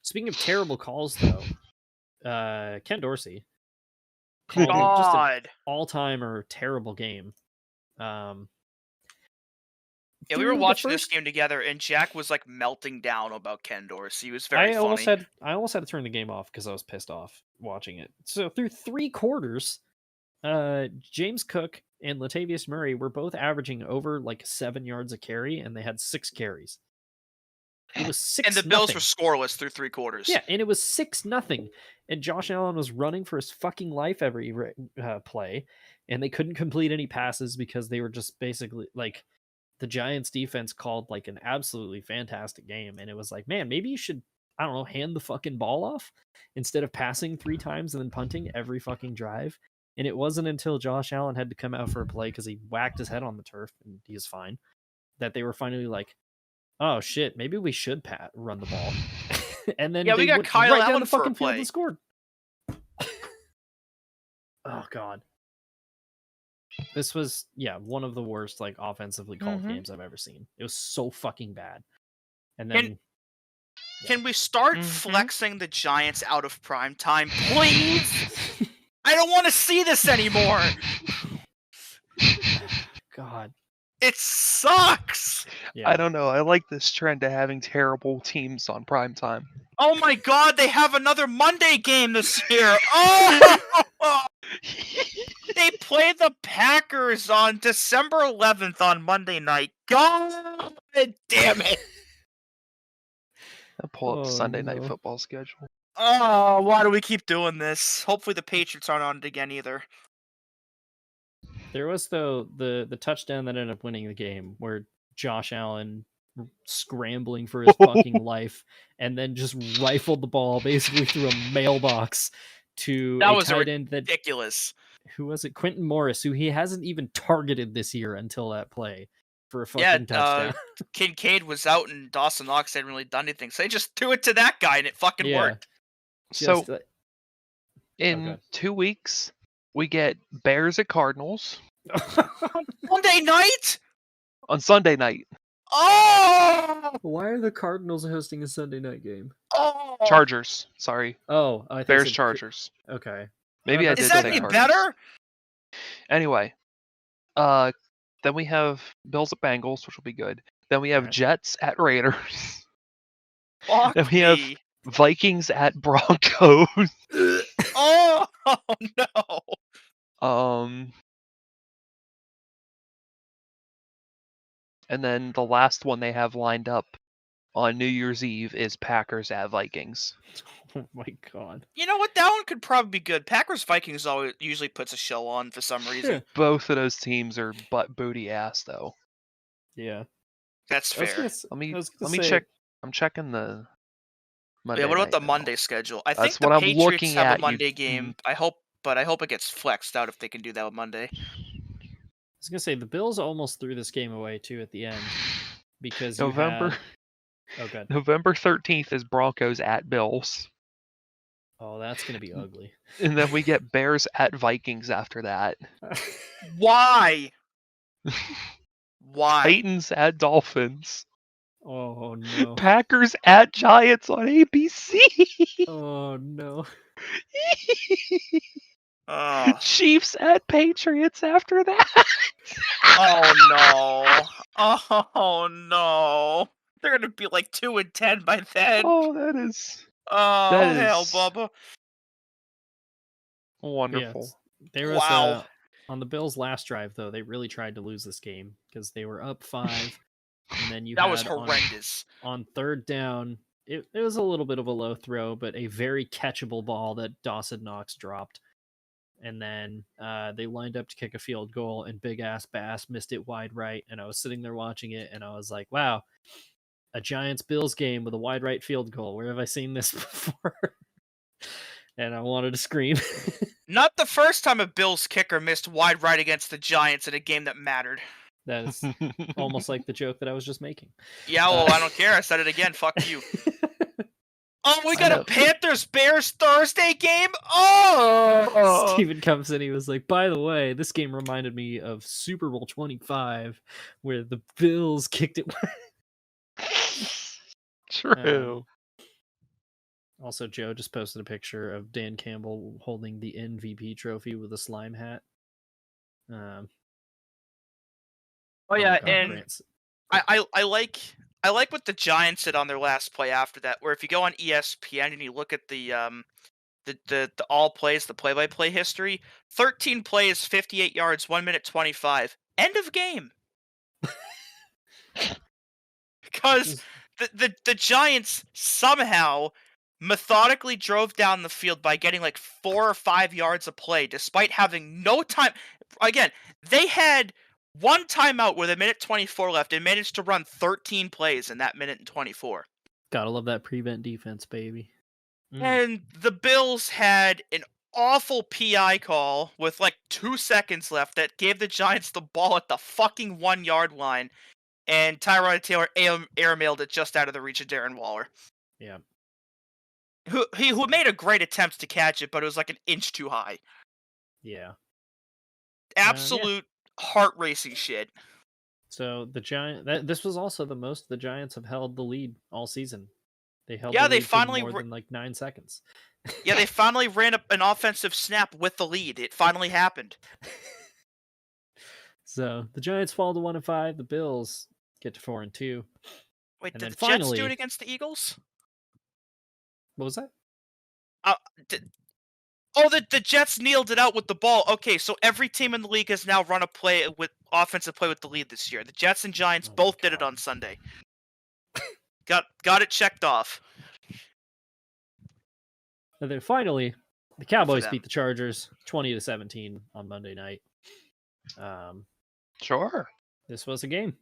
speaking of terrible calls, though, Ken Dorsey called just an all-timer terrible game. Yeah, we were watching this game together, and Jack was like melting down about Ken Dorsey. He was very funny. I almost had to turn the game off because I was pissed off watching it. So through 3 quarters, James Cook and Latavius Murray were both averaging over like 7 yards a carry, and they had 6 carries. It was 6. And the Bills were scoreless through 3 quarters. Yeah, and it was 6-0, and Josh Allen was running for his fucking life every play, and they couldn't complete any passes because they were just basically like the Giants defense called like an absolutely fantastic game, and it was like, man, maybe you should, I don't know, hand the fucking ball off instead of passing 3 times and then punting every fucking drive. And it wasn't until Josh Allen had to come out for a play because he whacked his head on the turf and he was fine, that they were finally like, oh shit, maybe we should run the ball. And then we got Kyle right down Allen the for a fucking field play. and scored. Oh god. This was one of the worst like offensively called games I've ever seen. It was so fucking bad. And then can we start flexing the Giants out of prime time, please? I don't want to see this anymore. God. It sucks. Yeah. I don't know. I like this trend of having terrible teams on prime time. Oh my god, they have another Monday game this year. Oh! They play the Packers on December 11th on Monday night. God damn it. I'll pull up the Sunday no. night football schedule. Oh, why do we keep doing this? Hopefully the Patriots aren't on it again either. There was, though, the touchdown that ended up winning the game where Josh Allen scrambling for his fucking life and then just rifled the ball basically through a mailbox to That a was tight end that, ridiculous. who was it? Quentin Morris, who he hasn't even targeted this year until that play for a fucking touchdown. Kincaid was out and Dawson Knox hadn't really done anything, so they just threw it to that guy and it fucking worked. So Just, in 2 weeks, we get Bears at Cardinals Monday night? on Sunday night. Oh! Why are the Cardinals hosting a Sunday night game? Oh! Chargers. Sorry. Oh, I think Bears Chargers. Okay. Maybe I Is did that say any Cardinals. better? Anyway, then we have Bills at Bengals, which will be good. Then we have Alright. Jets at Raiders. Fuck Then we have me. Vikings at Broncos. Oh no! And then the last one they have lined up on New Year's Eve is Packers at Vikings. Oh my god. You know what? That one could probably be good. Packers Vikings always usually puts a show on for some reason. Both of those teams are butt booty ass though. Yeah. That's fair. Let me say, check. I'm checking the Monday. Yeah, what about night the now. Monday schedule? I think That's the what I'm Patriots looking have at, a Monday game. I hope it gets flexed out if they can do that with Monday. I was gonna say the Bills almost threw this game away too at the end because November. Oh god. November 13th is Broncos at Bills, Oh, that's gonna be ugly. and then we get Bears at Vikings after that. Why? Why? Titans at Dolphins. Oh no. Packers at Giants on ABC. Oh no. Oh. Chiefs at Patriots after that. Oh no! Oh no! They're gonna be like 2-10 by then. Oh, that is Hell, is- Bubba! wonderful. Yes. There was Wow. on the Bills' last drive though, they really tried to lose this game because they were up 5, and then you That was had horrendous. on third down. It was a little bit of a low throw, but a very catchable ball that Dawson Knox dropped. And then they lined up to kick a field goal, and Big Ass Bass missed it wide right. And I was sitting there watching it, and I was like, wow, a Giants-Bills game with a wide right field goal. Where have I seen this before? And I wanted to scream. Not the first time a Bills kicker missed wide right against the Giants in a game that mattered. That is almost like the joke that I was just making. Yeah, well, I don't care. I said it again. Fuck you. Oh, we got I a know. Panthers-Bears Thursday game? Oh! Steven comes in, he was like, by the way, this game reminded me of Super Bowl 25, where the Bills kicked it. True. Also, Joe just posted a picture of Dan Campbell holding the MVP trophy with a slime hat. Oh yeah, God, and Grant's- I like what the Giants did on their last play after that, where if you go on ESPN and you look at the the all plays, the play-by-play history. 13 plays, 58 yards, 1 minute 25. End of game. Because the Giants somehow methodically drove down the field by getting like 4 or 5 yards of play, despite having no time. Again, they had one timeout with 1:24 left and managed to run 13 plays in that 1:24. Gotta love that prevent defense, baby. And the Bills had an awful PI call with like 2 seconds left that gave the Giants the ball at the fucking 1 yard line, and Tyrod Taylor airmailed it just out of the reach of Darren Waller. Yeah. Who made a great attempt to catch it, but it was like an inch too high. Yeah. Absolute heart racing shit. So this was also the most the Giants have held the lead all season. They held Yeah, the they lead for finally more than like 9 seconds. Yeah, they finally ran up an offensive snap with the lead. It finally happened. So the Giants fall to 1-5. The Bills get to 4-2. Wait, And did then the Jets finally- do it against the Eagles? What was that? The Jets kneeled it out with the ball. Okay, so every team in the league has now run a play with offensive play with the lead this year. The Jets and Giants Oh my both did it God. on Sunday. Got it checked off. And then finally, the Cowboys them. beat the Chargers 20-17 on Monday night. Sure. This was a game.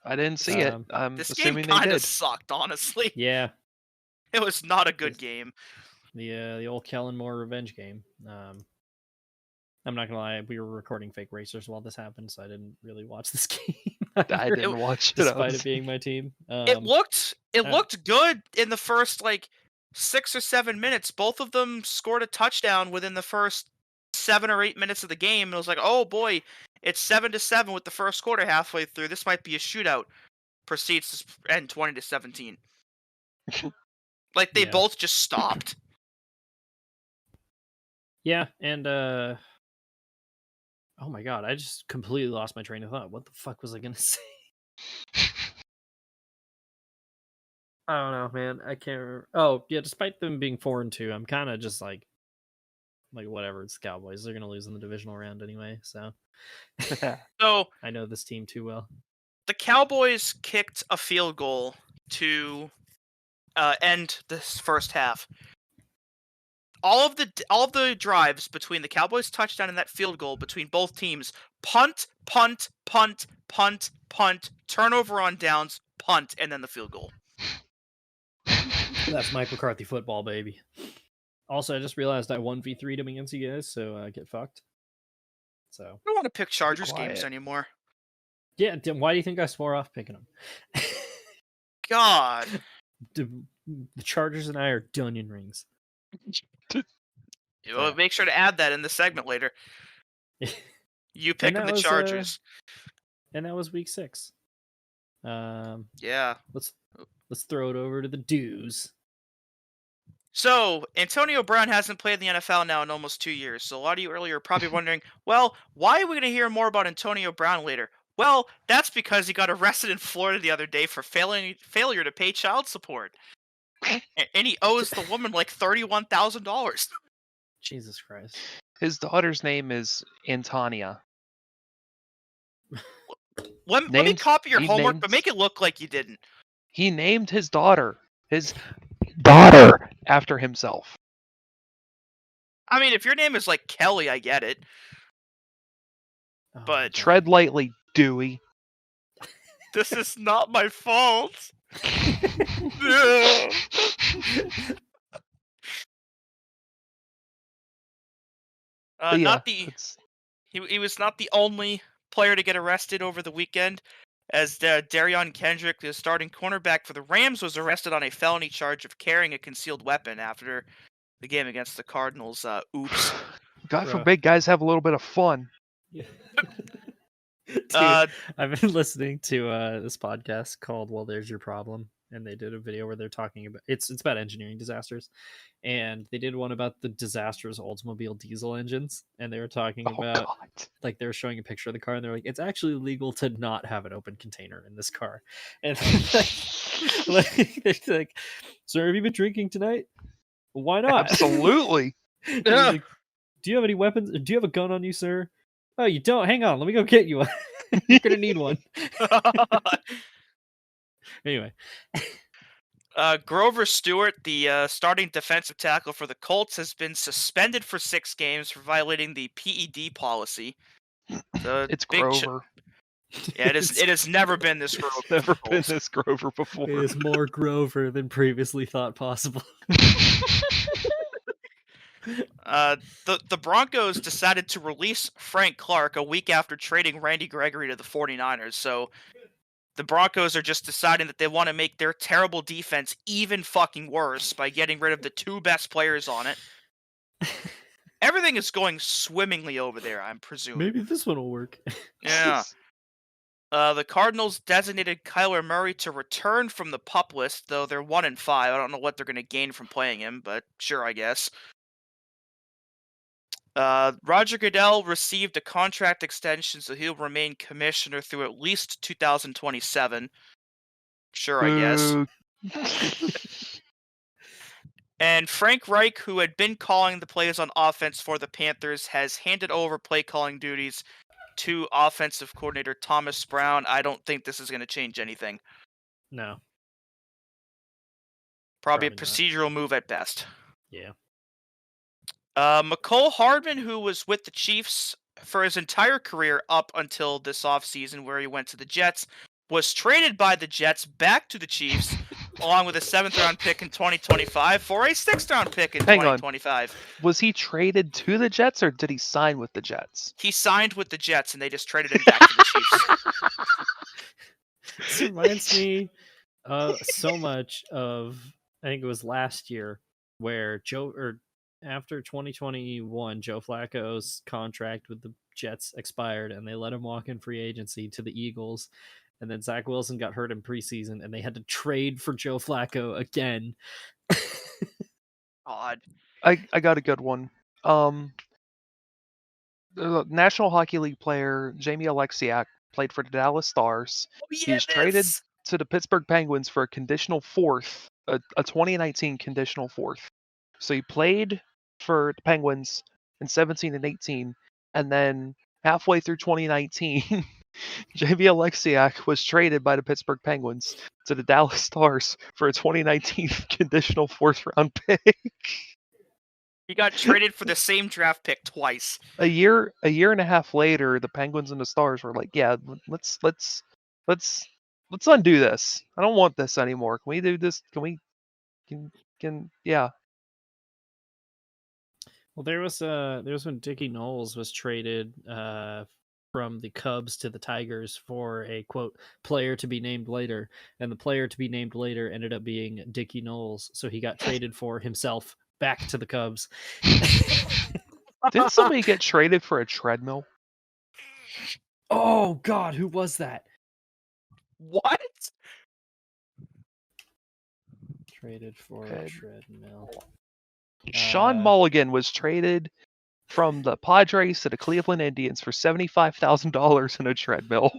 I didn't see it. I'm This game assuming they kind of did. sucked, honestly. Yeah, It was not a good game. the old Kellen Moore revenge game. I'm not gonna lie, we were recording fake racers while this happened, so I didn't really watch this game. I either, didn't watch it. I despite was- it being my team. It looked good in the first like 6 or 7 minutes. Both of them scored a touchdown within the first 7 or 8 minutes of the game. And it was like, oh boy, it's 7-7 with the first quarter halfway through. This might be a shootout. Proceeds to end 20-17. Like they Yeah. both just stopped. Yeah, and oh my god, I just completely lost my train of thought. What the fuck was I gonna say? I don't know, man. I can't remember. Oh, yeah, despite them being 4-2, I'm kind of just like whatever, it's the Cowboys. They're gonna lose in the divisional round anyway, so So I know this team too well. the Cowboys kicked a field goal to end this first half. All of the drives between the Cowboys touchdown and that field goal between both teams, punt, punt, punt, punt, punt, turnover on downs, punt, and then the field goal. That's Mike McCarthy football, baby. Also, I just realized I 1v3'd him against you guys, so get fucked. So I don't want to pick Chargers quiet. games anymore. yeah, why do you think I swore off picking them? God. The Chargers and I are Donion Rings. Well, make sure to add that in the segment later. You picking that the was, Chargers. And that was week 6. Yeah. Let's throw it over to the Dews. So, Antonio Brown hasn't played in the NFL now in almost 2 years. So a lot of you earlier are probably wondering, well, why are we going to hear more about Antonio Brown later? Well, that's because he got arrested in Florida the other day for failure to pay child support. And he owes the woman like $31,000. Jesus Christ. His daughter's name is Antonia. Let me copy your he homework, named- but make it look like you didn't. He named his daughter after himself. I mean, if your name is like Kelly, I get it. Oh my But- God. Tread lightly, Dewey. This is not my fault. But yeah, Not the it's- he was not the only player to get arrested over the weekend, as Darion Kendrick, the starting cornerback for the Rams, was arrested on a felony charge of carrying a concealed weapon after the game against the Cardinals. Oops. God Bruh. forbid guys have a little bit of fun. Yeah. Dude, Uh, I've been listening to this podcast called "Well, There's Your Problem," and they did a video where they're talking about it's about engineering disasters, and they did one about the disastrous Oldsmobile diesel engines, and they were talking Oh about God. like they were showing a picture of the car, and they're like, it's actually legal to not have an open container in this car, and like they're like, sir, have you been drinking tonight? Why not? Absolutely. He's like, do you have any weapons? Do you have a gun on you, sir? Oh, you don't? Hang on. Let me go get you one. You're going to need one. Anyway. Grover Stewart, the starting defensive tackle for the Colts, has been suspended for 6 games for violating the PED policy. So It's Grover. Yeah, it has never been this Grover. It's never been this Grover before. It is more Grover than previously thought possible. The Broncos decided to release Frank Clark a week after trading Randy Gregory to the 49ers. So the Broncos are just deciding that they want to make their terrible defense even fucking worse by getting rid of the 2 best players on it. Everything is going swimmingly over there, I'm presuming. Maybe this one will work. Yeah. The Cardinals designated Kyler Murray to return from the PUP list, though they're 1-5. I don't know what they're going to gain from playing him, but sure, I guess. Roger Goodell received a contract extension, so he'll remain commissioner through at least 2027. Sure, I guess. And Frank Reich, who had been calling the plays on offense for the Panthers, has handed over play calling duties to offensive coordinator Thomas Brown. I don't think this is going to change anything. No. Probably a Probably not. procedural move at best. Yeah. McCole Hardman, who was with the Chiefs for his entire career up until this offseason where he went to the Jets, was traded by the Jets back to the Chiefs along with a 7th-round pick in 2025 for a 6th-round pick in 2025. Was he traded to the Jets or did he sign with the Jets? He signed with the Jets and they just traded him back to the Chiefs. This reminds me so much of, I think it was last year, where after 2021, Joe Flacco's contract with the Jets expired and they let him walk in free agency to the Eagles. And then Zach Wilson got hurt in preseason and they had to trade for Joe Flacco again. Odd. I got a good one. The National Hockey League player Jamie Alexiak played for the Dallas Stars. Oh, yeah, He was traded to the Pittsburgh Penguins for a conditional 4th, a 2019 conditional 4th. So he played for the Penguins in 17 and 18, and then halfway through 2019, Jamie Alexiak was traded by the Pittsburgh Penguins to the Dallas Stars for a 2019 conditional 4th round pick. He got traded for the same draft pick twice. A year and a half later, the Penguins and the Stars were like, "Yeah, let's undo this. I don't want this anymore. Can we do this? Yeah." Well, there was when Dickie Knowles was traded from the Cubs to the Tigers for a quote player to be named later, and the player to be named later ended up being Dickie Knowles, so he got traded for himself back to the Cubs. Didn't somebody get traded for a treadmill? Oh God, who was that? What? Traded for a treadmill. Sean Mulligan was traded from the Padres to the Cleveland Indians for $75,000 in a treadmill.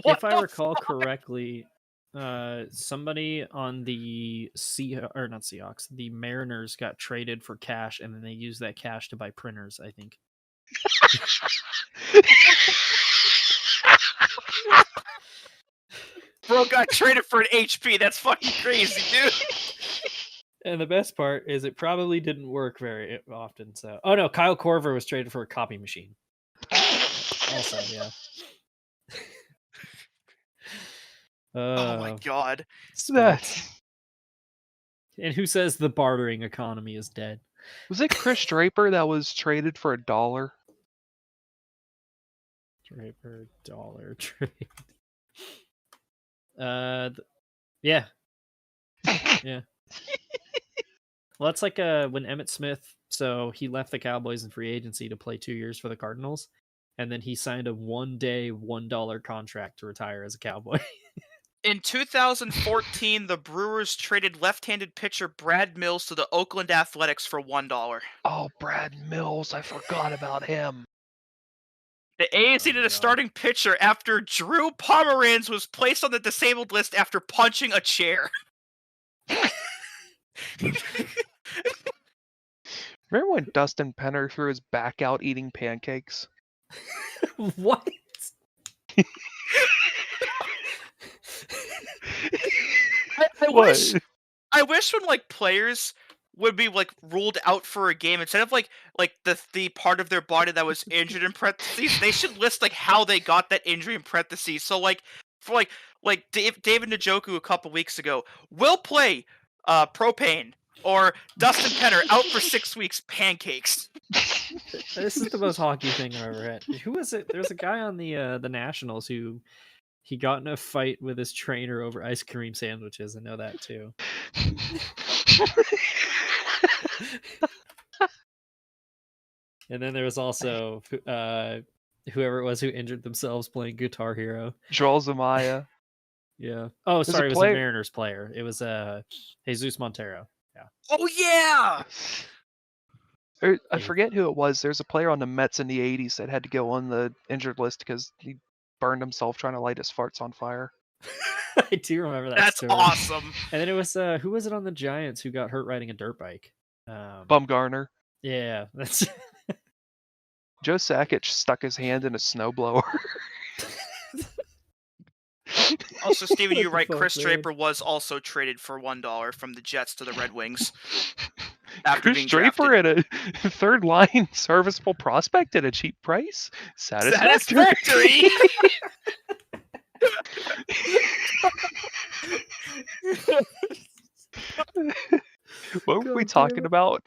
If I recall correctly, somebody on the the Mariners got traded for cash, and then they used that cash to buy printers, I think. Bro got traded for an HP. That's fucking crazy, dude. And the best part is it probably didn't work very often. So, oh no, Kyle Korver was traded for a copy machine. Also, yeah. Oh my God. And who says the bartering economy is dead? Was it Chris Draper that was traded for $1? Draper dollar trade. Yeah. Yeah. Well, that's like when Emmitt Smith, so he left the Cowboys in free agency to play 2 years for the Cardinals, and then he signed a one-day $1 contract to retire as a Cowboy. In 2014, the Brewers traded left-handed pitcher Brad Mills to the Oakland Athletics for $1. Oh, Brad Mills, I forgot about him. The A's needed a starting pitcher after Drew Pomeranz was placed on the disabled list after punching a chair. Remember when Dustin Penner threw his back out eating pancakes? What? I wish when like players would be like ruled out for a game instead of like the part of their body that was injured in parentheses, they should list like how they got that injury in parentheses. So like for David Njoku a couple weeks ago will play propane, or Dustin Penner out for 6 weeks, pancakes. This is the most hockey thing I've ever had. Who was it? There's a guy on the Nationals who he got in a fight with his trainer over ice cream sandwiches. I know that too. And then there was also whoever it was who injured themselves playing Guitar Hero. Joel Zamaya. Yeah. Oh, There's a sorry, it was a player- Mariners player. It was Jesus Montero. Yeah. Oh yeah. I forget who it was. There's a player on the Mets in the 80s that had to go on the injured list because he burned himself trying to light his farts on fire. I do remember that. That's story. awesome. And then it was who was it on the Giants who got hurt riding a dirt bike? Bumgarner. Yeah, that's Joe Sakic stuck his hand in a snowblower. Also, Steven, What you're the right. fuck, Chris man? Draper was also traded for $1 from the Jets to the Red Wings. After Chris being Draper at a third line serviceable prospect at a cheap price. Satisfactory. What were we God talking damn it. about?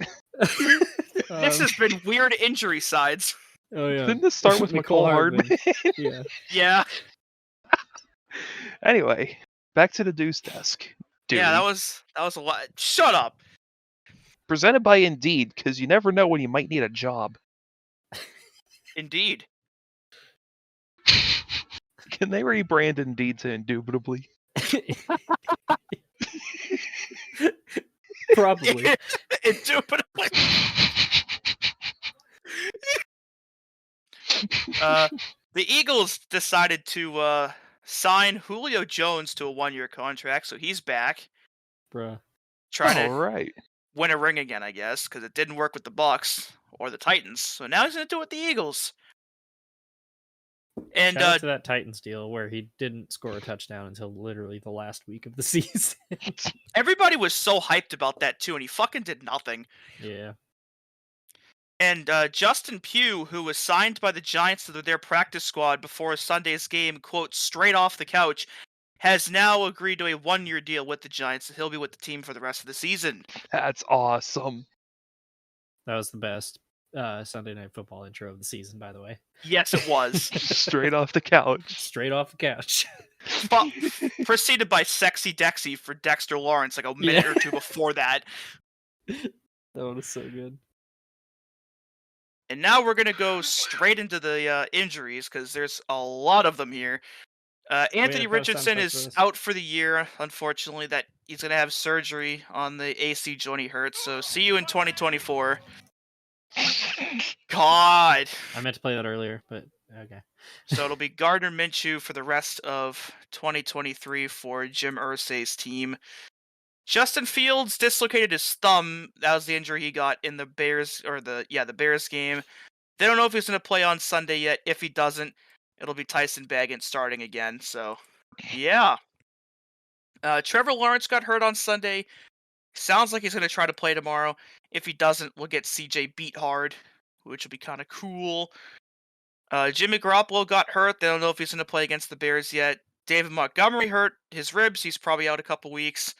This has been weird injury sides. Oh yeah. Didn't this start with Nicole McCall Hardman? Yeah. Yeah. Anyway, back to the Deuce Desk. Yeah, Dewey. that was a lot. Shut up. Presented by Indeed, because you never know when you might need a job. Indeed. Can they rebrand Indeed to Indubitably? Probably. Indubitably. The Eagles decided to sign Julio Jones to a 1-year contract, so he's back. Bruh. Trying to Right. win a ring again, I guess, because it didn't work with the Bucks or the Titans. So now he's going to do it with the Eagles. And Shout out to that Titans deal where he didn't score a touchdown until literally the last week of the season. everybody was so hyped about that too, and he fucking did nothing. Yeah. And Justin Pugh, who was signed by the Giants to their practice squad before Sunday's game, quote, straight off the couch, has now agreed to a 1-year deal with the Giants, so he'll be with the team for the rest of the season. That's awesome. That was the best Sunday Night Football intro of the season, by the way. Yes, it was. Straight off the couch. Straight off the couch. Preceded by Sexy Dexy for Dexter Lawrence like a minute or two before that. That one is so good. And now we're going to go straight into the injuries, because there's a lot of them here. Anthony have post Richardson time is for this. out for the year, unfortunately. That he's going to have surgery on the AC joint he hurt. So see you in 2024. God. I meant to play that earlier, but okay. So it'll be Gardner Minshew for the rest of 2023 for Jim Irsay's team. Justin Fields dislocated his thumb. That was the injury he got in the Bears game. They don't know if he's going to play on Sunday yet. If he doesn't, it'll be Tyson Bagent starting again. So, yeah. Trevor Lawrence got hurt on Sunday. Sounds like he's going to try to play tomorrow. If he doesn't, we'll get CJ beat hard, which will be kind of cool. Jimmy Garoppolo got hurt. They don't know if he's going to play against the Bears yet. David Montgomery hurt his ribs. He's probably out a couple weeks.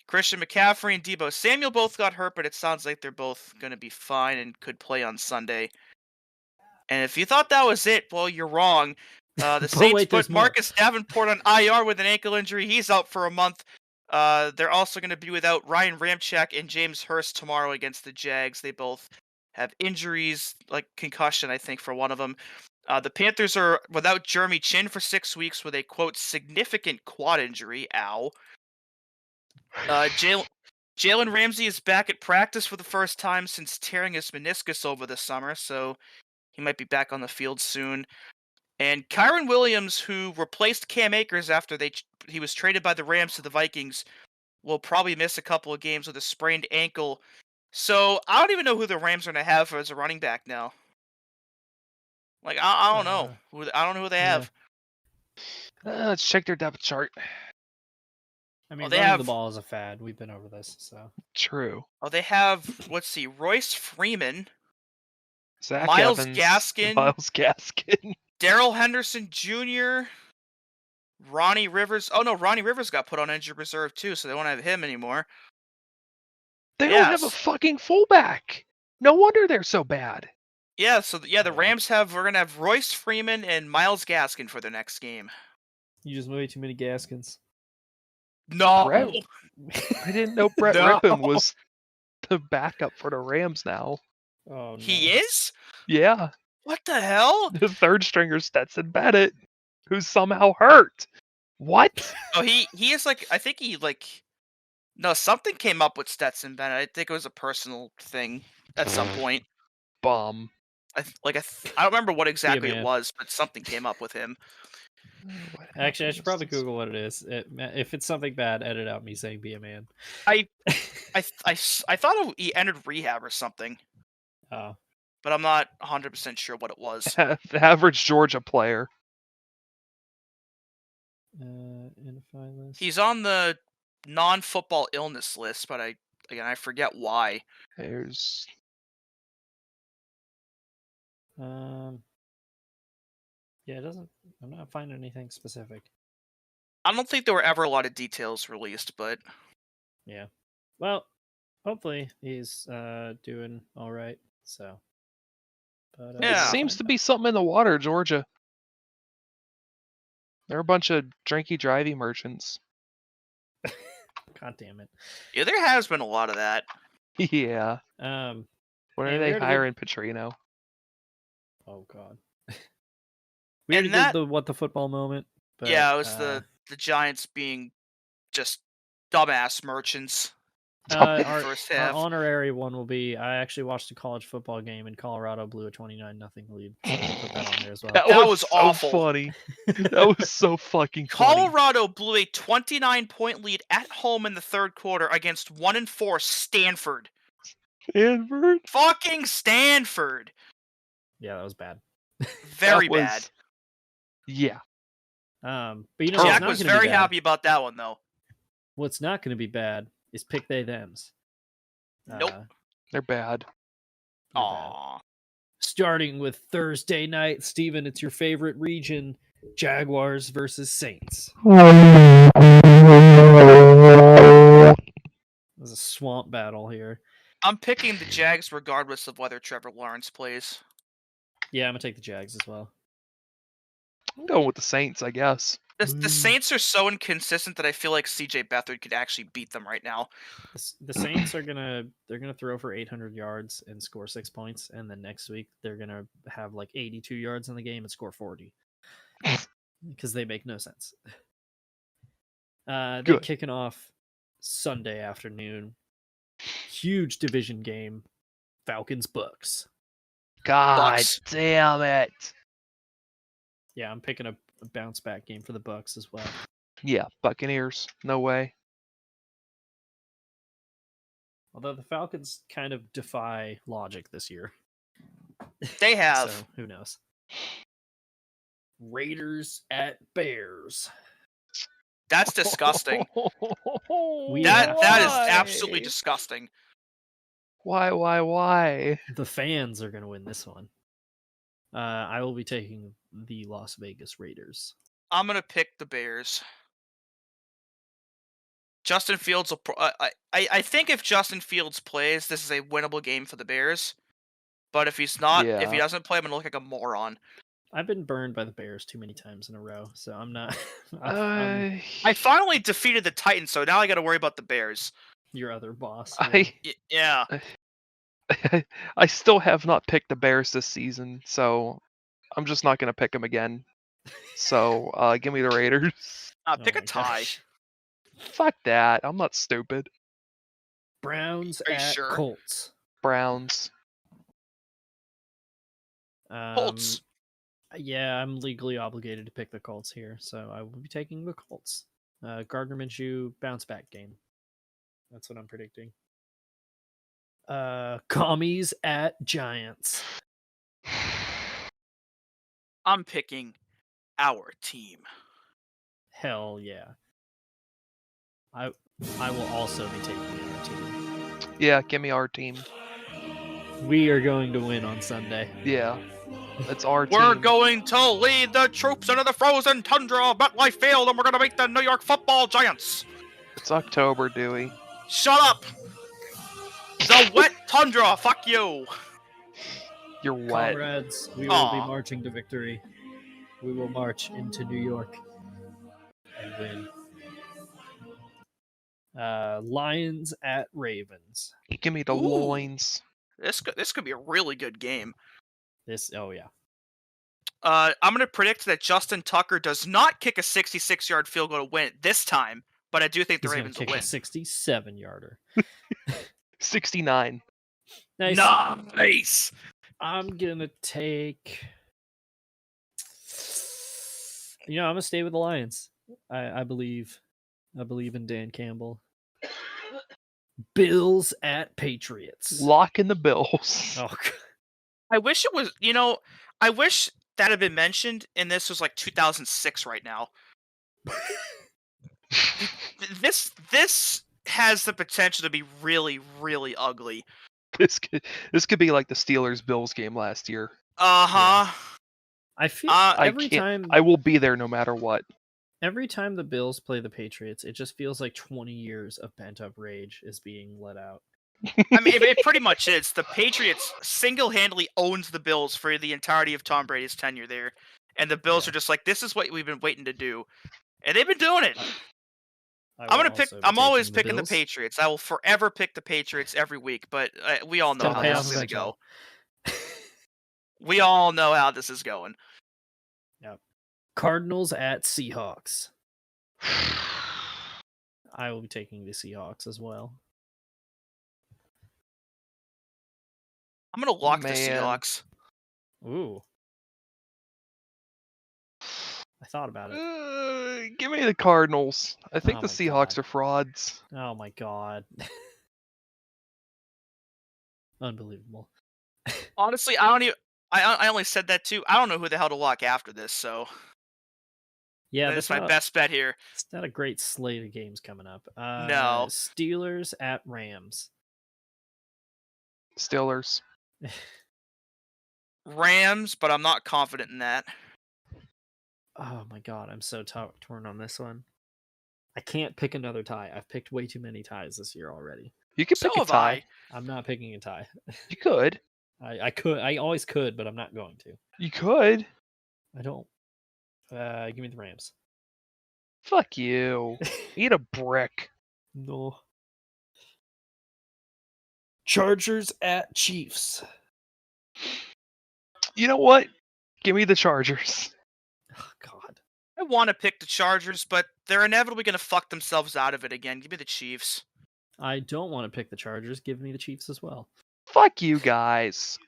Christian McCaffrey and Deebo Samuel both got hurt, but it sounds like they're both going to be fine and could play on Sunday. And if you thought that was it, well, you're wrong. The Saints wait, there's put more. Marcus Davenport on IR with an ankle injury. He's out for a month. They're also going to be without Ryan Ramczyk and James Hurst tomorrow against the Jags. They both have injuries, like concussion, I think, for one of them. The Panthers are without Jeremy Chin for 6 weeks with a, quote, significant quad injury. Ow. Jalen Ramsey is back at practice for the first time since tearing his meniscus over the summer, so he might be back on the field soon. And Kyron Williams, who replaced Cam Akers after he was traded by the Rams to the Vikings, will probably miss a couple of games with a sprained ankle. So I don't even know who the Rams are going to have as a running back now. Like I don't know. I don't know who they yeah. have. Let's check their depth chart. I mean, they running the have- ball is a fad. We've been over this, so. True. Oh, they have, let's see, Royce Freeman, Zach Myles Evans, Gaskin. Myles Gaskin. Daryl Henderson Jr., Ronnie Rivers. Oh no, Ronnie Rivers got put on injured reserve too, so they won't have him anymore. They don't have a Yes. fucking fullback. No wonder they're so bad. Yeah, so the Yeah. Rams we're gonna have Royce Freeman and Myles Gaskin for the next game. You just way too many Gaskins. No, Brett- I didn't know Brett No. Rippon was the backup for the Rams now. Oh no. he is. Yeah, What the hell? the third stringer Stetson Bennett, who's somehow hurt. What? Oh, he is like, I think he like, no, something came up with Stetson Bennett. I think it was a personal thing at some point. Bum. I don't remember what exactly it man. was, but something came up with him. Actually, I should probably Google what it is. If it's something bad, edit out me saying "be a man." I thought he entered rehab or something, Oh, but I'm not 100% sure what it was. The average Georgia player. identify list. He's on the non-football illness list, but I forget why. There's Yeah, it doesn't. I'm not finding anything specific. I don't think there were ever a lot of details released, but Yeah. Well, hopefully he's doing all right. So. But, Yeah. It seems to be something in the water, Georgia. They're a bunch of drinky drivey merchants. God damn it. yeah, there has been a lot of that. Yeah. Um. When Yeah, are we they already did- hiring Petrino? Oh God. We already that- did the what the football moment. But, yeah, it was the Giants being just dumbass merchants. our first our half. honorary one will be. I actually watched a college football game and Colorado blew a 29-0 lead. So we'll put that on there as well. That was so awful. funny. That was so fucking funny. Colorado blew a 29-point lead at home in the third quarter against 1-4 Stanford. Stanford? Fucking Stanford. Yeah, that was bad. Very That was- bad. Yeah. But you know, Jack what's Jack not was gonna be very bad? happy about that one, though. What's not going to be bad is pick they thems. Nope. They're bad. they're bad. Aww. Starting with Thursday night, Steven, it's your favorite region: Jaguars versus Saints. There's a swamp battle here. I'm picking the Jags regardless of whether Trevor Lawrence plays. Yeah, I'm gonna take the Jags as well. I'm going with the Saints, I guess. The Saints are so inconsistent that I feel like CJ Beathard could actually beat them right now. The Saints are gonna throw for 800 yards and score 6 points, and then next week they're gonna have like 82 yards in the game and score 40 because they make no sense. They're Good. kicking off Sunday afternoon. Huge division game. Falcons Bucks. God Bucks. damn it. Yeah, I'm picking a bounce back game for the Bucks as well. Yeah, Buccaneers. No way. Although the Falcons kind of defy logic this year. They have. So who knows? Raiders at Bears. That's disgusting. We that is Why? absolutely disgusting. Why? The fans are going to win this one. I will be taking the Las Vegas Raiders. I'm gonna pick the Bears. Justin Fields will. I think if Justin Fields plays, this is a winnable game for the Bears. But if he's not, if he Yeah. doesn't play, I'm gonna look like a moron. I've been burned by the Bears too many times in a row, so I'm not. I finally defeated the Titans, so now I got to worry about the Bears. your other boss. Yeah. I still have not picked the Bears this season, so I'm just not gonna pick them again. So give me the Raiders. Pick Oh a my tie. gosh. Fuck that. I'm not stupid. Browns Are you at sure? Colts. Browns. Colts. Yeah, I'm legally obligated to pick the Colts here, so I will be taking the Colts. Gardner Minshew bounce back game. That's what I'm predicting. Commies at Giants. I'm picking our team. Hell yeah. I will also be taking our team. Yeah, give me our team. We are going to win on Sunday. Yeah, it's our We're team. going to lead the troops into the frozen tundra of MetLife Field, and we're going to beat the New York Football Giants. It's October, Dewey. Shut up. The wet tundra. Fuck you. You're wet. Comrades, we will be marching to victory. We will march into New York and win. Lions at Ravens. Give me the loins. This could be a really good game. Oh yeah. I'm going to predict that Justin Tucker does not kick a 66-yard field goal to win it this time, but I do think the He's Ravens will kick win. a 67-yarder. 69. Nice. Nice. I'm gonna take. I'm gonna stay with the Lions. I believe in Dan Campbell. Bills at Patriots. Lock in the Bills. Oh, God. I wish it was, I wish that had been mentioned, and this was like 2006 right now. This has the potential to be really, really ugly. This could be like the Steelers-Bills game last year. Uh-huh. I feel I will be there no matter what. Every time the Bills play the Patriots, it just feels like 20 years of pent-up rage is being let out. I mean, it pretty much is. The Patriots single-handedly owns the Bills for the entirety of Tom Brady's tenure there. And the Bills are just like, this is what we've been waiting to do. And they've been doing it. I'm always picking the Patriots. I will forever pick the Patriots every week, but we all know how this is going to go. We all know how this is going. Yep. Cardinals at Seahawks. I will be taking the Seahawks as well. I'm going to lock the Seahawks. Ooh. I thought about it. Give me the Cardinals. I think Oh the my Seahawks God. are frauds. Oh my God. Unbelievable. Honestly, I only said that too. I don't know who the hell to lock after this, so Yeah, that's my best bet here. It's not a great slate of games coming up. No. Steelers at Rams. Steelers. Rams, but I'm not confident in that. Oh my God, I'm so torn on this one. I can't pick another tie. I've picked way too many ties this year already. You can pick a tie. I'm not picking a tie. You could. I could. I always could, but I'm not going to. You could. I don't. Give me the Rams. Fuck you. Eat a brick. No. Chargers at Chiefs. You know what? Give me the Chargers. Oh, God. I want to pick the Chargers, but they're inevitably going to fuck themselves out of it again. Give me the Chiefs. I don't want to pick the Chargers. Give me the Chiefs as well. Fuck you guys.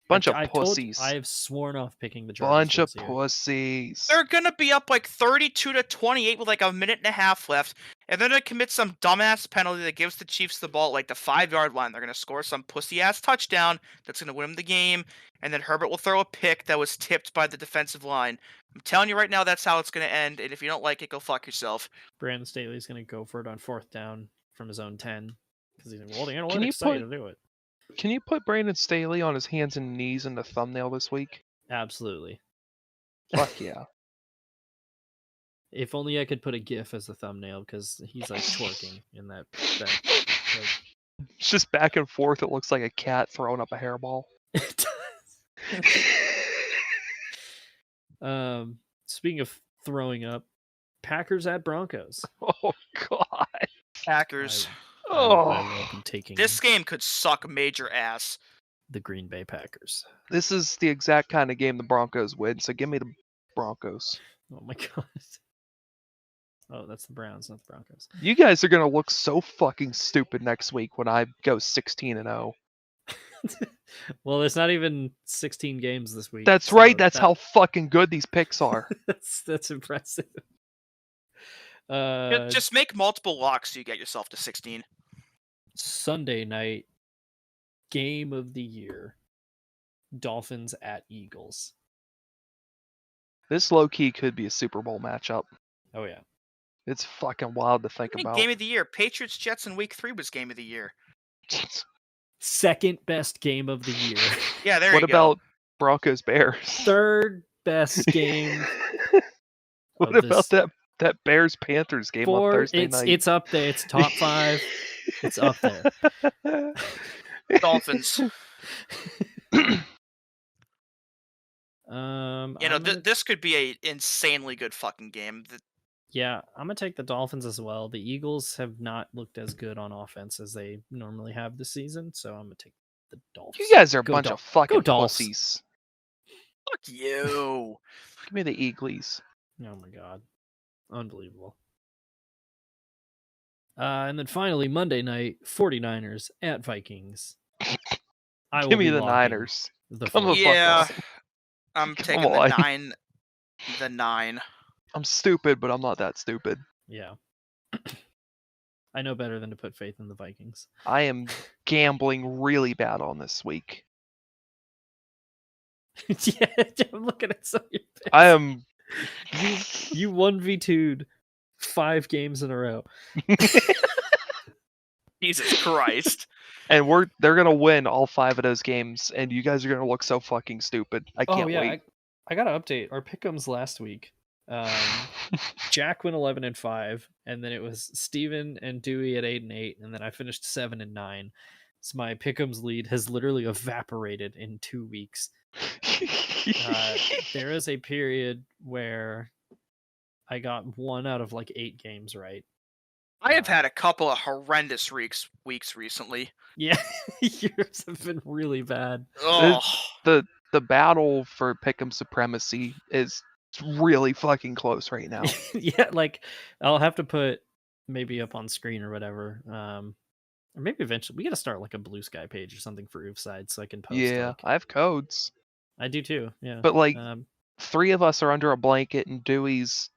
Bunch of pussies. I have sworn off picking the Chargers. Bunch of pussies. They're going to be up like 32-28 with like a minute and a half left, and they're going to commit some dumbass penalty that gives the Chiefs the ball at like the 5-yard line. They're going to score some pussy-ass touchdown that's going to win them the game, and then Herbert will throw a pick that was tipped by the defensive line. I'm telling you right now, that's how it's going to end, and if you don't like it, go fuck yourself. Brandon Staley's going to go for it on 4th down from his own 10, because he's the analytics say to do it. Can you put Brandon Staley on his hands and knees in the thumbnail this week? Absolutely. Fuck yeah. If only I could put a GIF as the thumbnail, because he's like twerking in that It's just back and forth. It looks like a cat throwing up a hairball. It does. Speaking of throwing up, Packers at Broncos. Oh God. Packers. I will be taking This game could suck major ass. the Green Bay Packers. This is the exact kind of game the Broncos win, so give me the Broncos. Oh my God. Oh, that's the Browns, not the Broncos. You guys are gonna look so fucking stupid next week when I go 16-0. Well, there's not even 16 games this week. That's so right. That's how fucking good these picks are. that's impressive. Just make multiple locks so you get yourself to 16. Sunday night, game of the year. Dolphins at Eagles. This low key could be a Super Bowl matchup. Oh yeah. It's fucking wild to think I think about. game of the year. Patriots Jets in week 3 was game of the year. Second best game of the year. Yeah, there What you go. about Broncos Bears? Third best game. What of about this- that Bears Panthers game on Thursday night? It's up there. It's top 5. It's up there. Dolphins. This could be a insanely good fucking game. Yeah, I'm gonna take the Dolphins as well. The Eagles have not looked as good on offense as they normally have this season, so I'm gonna take the Dolphins. You guys are a Go bunch Dol- of fucking go Dolphs. pussies. Fuck you. Give me the Eagles. Oh my god, unbelievable. And then finally Monday night, 49ers at Vikings. Give me the Niners. The Come on, 49ers. Yeah, fuck off. I'm Come taking on. the 9. The 9. I'm stupid, but I'm not that stupid. Yeah. I know better than to put faith in the Vikings. I am gambling really bad on this week. Yeah, I'm looking at some of your picks. I am. You 1v2'd 5 games in a row. Jesus Christ. And they're gonna win all 5 of those games, and you guys are gonna look so fucking stupid. I can't wait. I gotta update our pick'ems last week. Jack went 11-5, and then it was Steven and Dewey at 8-8, and then I finished 7-9. So my pick'ems lead has literally evaporated in 2 weeks. There is a period where I got 1 out of like 8 games right. I have had a couple of horrendous weeks recently. Yeah, yours have been really bad. Oh, The battle for pick'em supremacy is really fucking close right now. Yeah, like I'll have to put maybe up on screen or whatever. Or maybe eventually we gotta start like a Blue Sky page or something for Oofside so I can post. Yeah, like, I have codes, I do too. Yeah, but like um, 3 of us are under a blanket, and Dewey's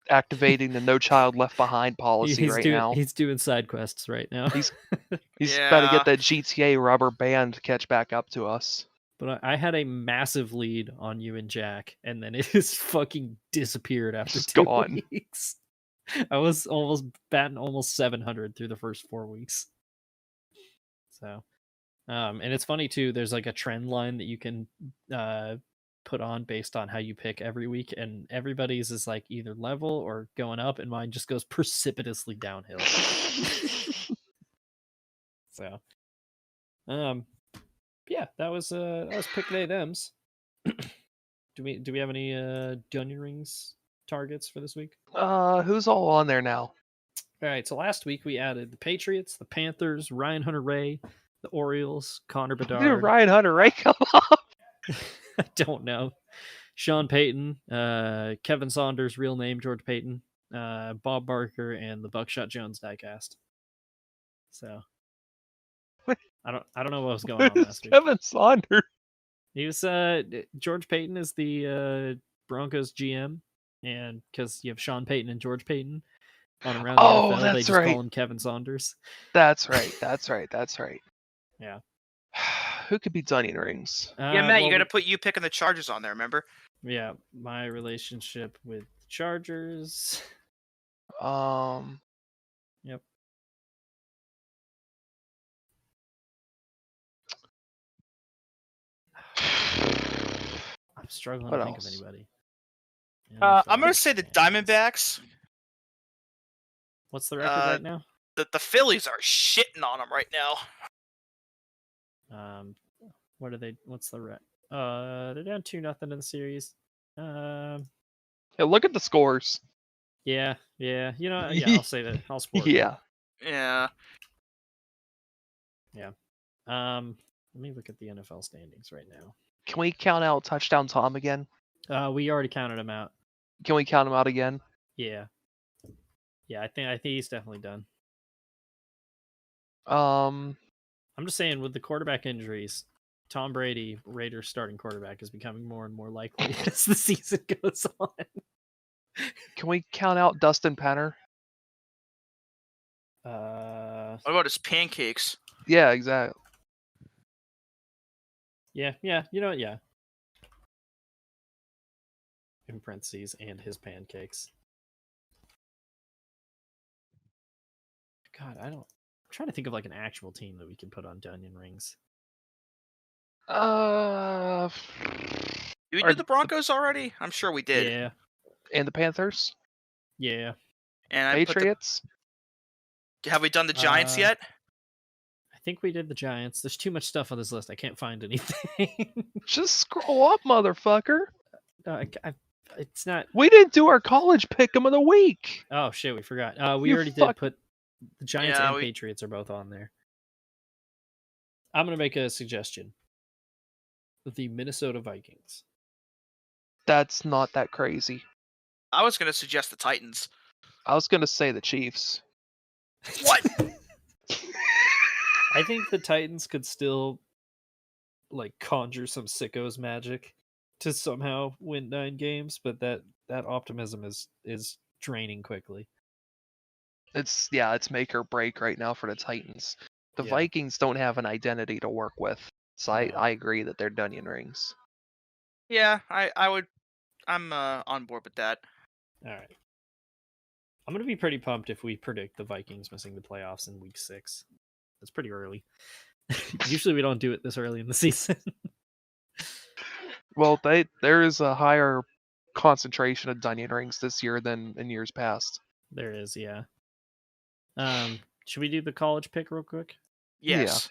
activating the No Child Left Behind policy right now. he's doing side quests right now. He's about to Yeah. get that GTA rubber band to catch back up to us. But I had a massive lead on you and Jack, and then it just fucking disappeared after Just 2 gone. weeks. I was almost batting almost 700 through the first 4 weeks. So, and it's funny too. There's like a trend line that you can put on based on how you pick every week, and everybody's is like either level or going up, and mine just goes precipitously downhill. So, yeah, that was pick day thems. Do we have any Donion Rings targets for this week? Who's all on there now? All right, so last week we added the Patriots, the Panthers, Ryan Hunter-Ray, the Orioles, Connor Did Bedard. Ryan Hunter Ray come up? I don't know. Sean Payton, Kevin Saunders, real name George Payton, Bob Barker, and the Buckshot Jones diecast. So I don't know what was going on Who's last week. Kevin Saunders? He was George Payton is the Broncos GM, and because you have Sean Payton and George Payton on around the NFL, they that's just right. call him Kevin Saunders. That's right. Yeah. Who could beat Donion Rings? yeah, Matt, you well, gotta put you picking the Chargers on there, remember? Yeah, my relationship with Chargers. Yep. I'm struggling What to think else? of anybody. I'm gonna say the Diamondbacks. What's the record right now? The Phillies are shitting on them right now. What are they? What's the record? They're down 2-0 in the series. Yeah, look at the scores. Yeah. You know, yeah. I'll say that. I'll support. Yeah. Yeah. Let me look at the NFL standings right now. Can we count out Touchdown Tom again? We already counted him out. Can we count him out again? Yeah. I think he's definitely done. Um, I'm just saying, with the quarterback injuries, Tom Brady, Raiders starting quarterback, is becoming more and more likely as the season goes on. can we count out Dustin Penner? What about his pancakes? Yeah, exactly. Yeah. You know what? Yeah. In parentheses, and his pancakes. God, I'm trying to think of like an actual team that we can put on Donion Rings. Uh, Did we Are do the Broncos already? I'm sure we did. Yeah. and the Panthers, Yeah. And I Patriots. have we done the Giants Uh, yet? I think we did the Giants. There's too much stuff on this list. I can't find anything. Just scroll up, motherfucker. It's not. We didn't do our college pick'em of the week. Oh shit, we forgot. We You already fuck- did put the Giants Yeah, and we- Patriots are both on there. I'm gonna make a suggestion. The Minnesota Vikings. That's not that crazy. I was gonna suggest the Titans. I was gonna say the Chiefs. What? I think the Titans could still like conjure some sickos magic to somehow win 9 games, but that optimism is draining quickly. It's make or break right now for the Titans. The Yeah. Vikings don't have an identity to work with, so No. I agree that they're Donion Rings. Yeah, I would. I'm on board with that. All right. I'm gonna be pretty pumped if we predict the Vikings missing the playoffs in week 6. That's pretty early. Usually we don't do it this early in the season. Well, there is a higher concentration of Donion Rings this year than in years past. There is, yeah. Should we do the college pick real quick? Yes.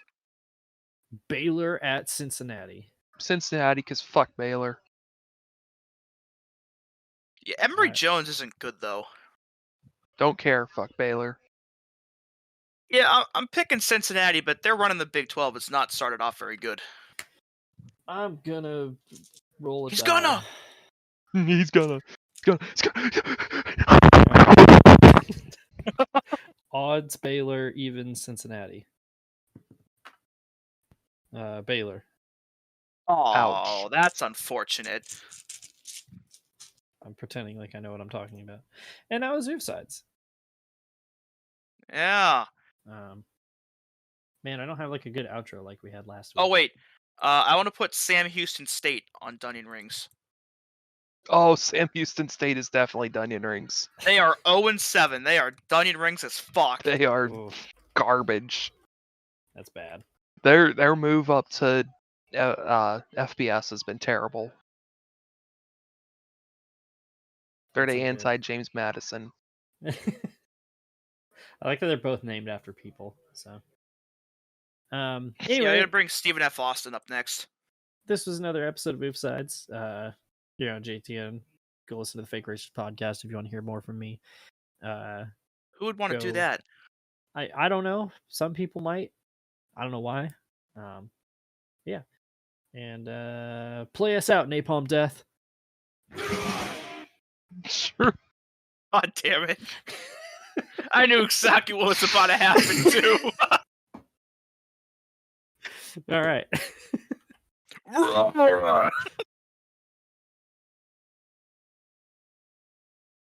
Baylor at Cincinnati. Cincinnati, because fuck Baylor. Yeah, Emory Alright. Jones isn't good though. Don't care, fuck Baylor. Yeah, I'm picking Cincinnati, but they're running the Big 12. It's not started off very good. I'm gonna roll a He's die. gonna! He's gonna. Odds Baylor, even Cincinnati. Baylor. Oh, that's unfortunate. I'm pretending like I know what I'm talking about. And now Azuf sides. Yeah. Man, I don't have like a good outro like we had last week. Oh wait, I want to put Sam Houston State on Donion Rings. Oh, Sam Houston State is definitely Donion Rings. They are 0-7. They are Donion Rings as fuck. They are Oof, garbage. that's bad. Their move up to FBS has been terrible. They're That's the okay. anti-James Madison. I like that they're both named after people. So, Yeah, I'm anyway, gonna bring Stephen F. Austin up next. this was another episode of Move Sides. JTN. Go listen to the Fake Racist podcast if you want to hear more from me. Who would want to do Go. that? I don't know. Some people might. I don't know why. Yeah. And play us out, Napalm Death. Sure. God damn it! I knew exactly what was about to happen too. All right.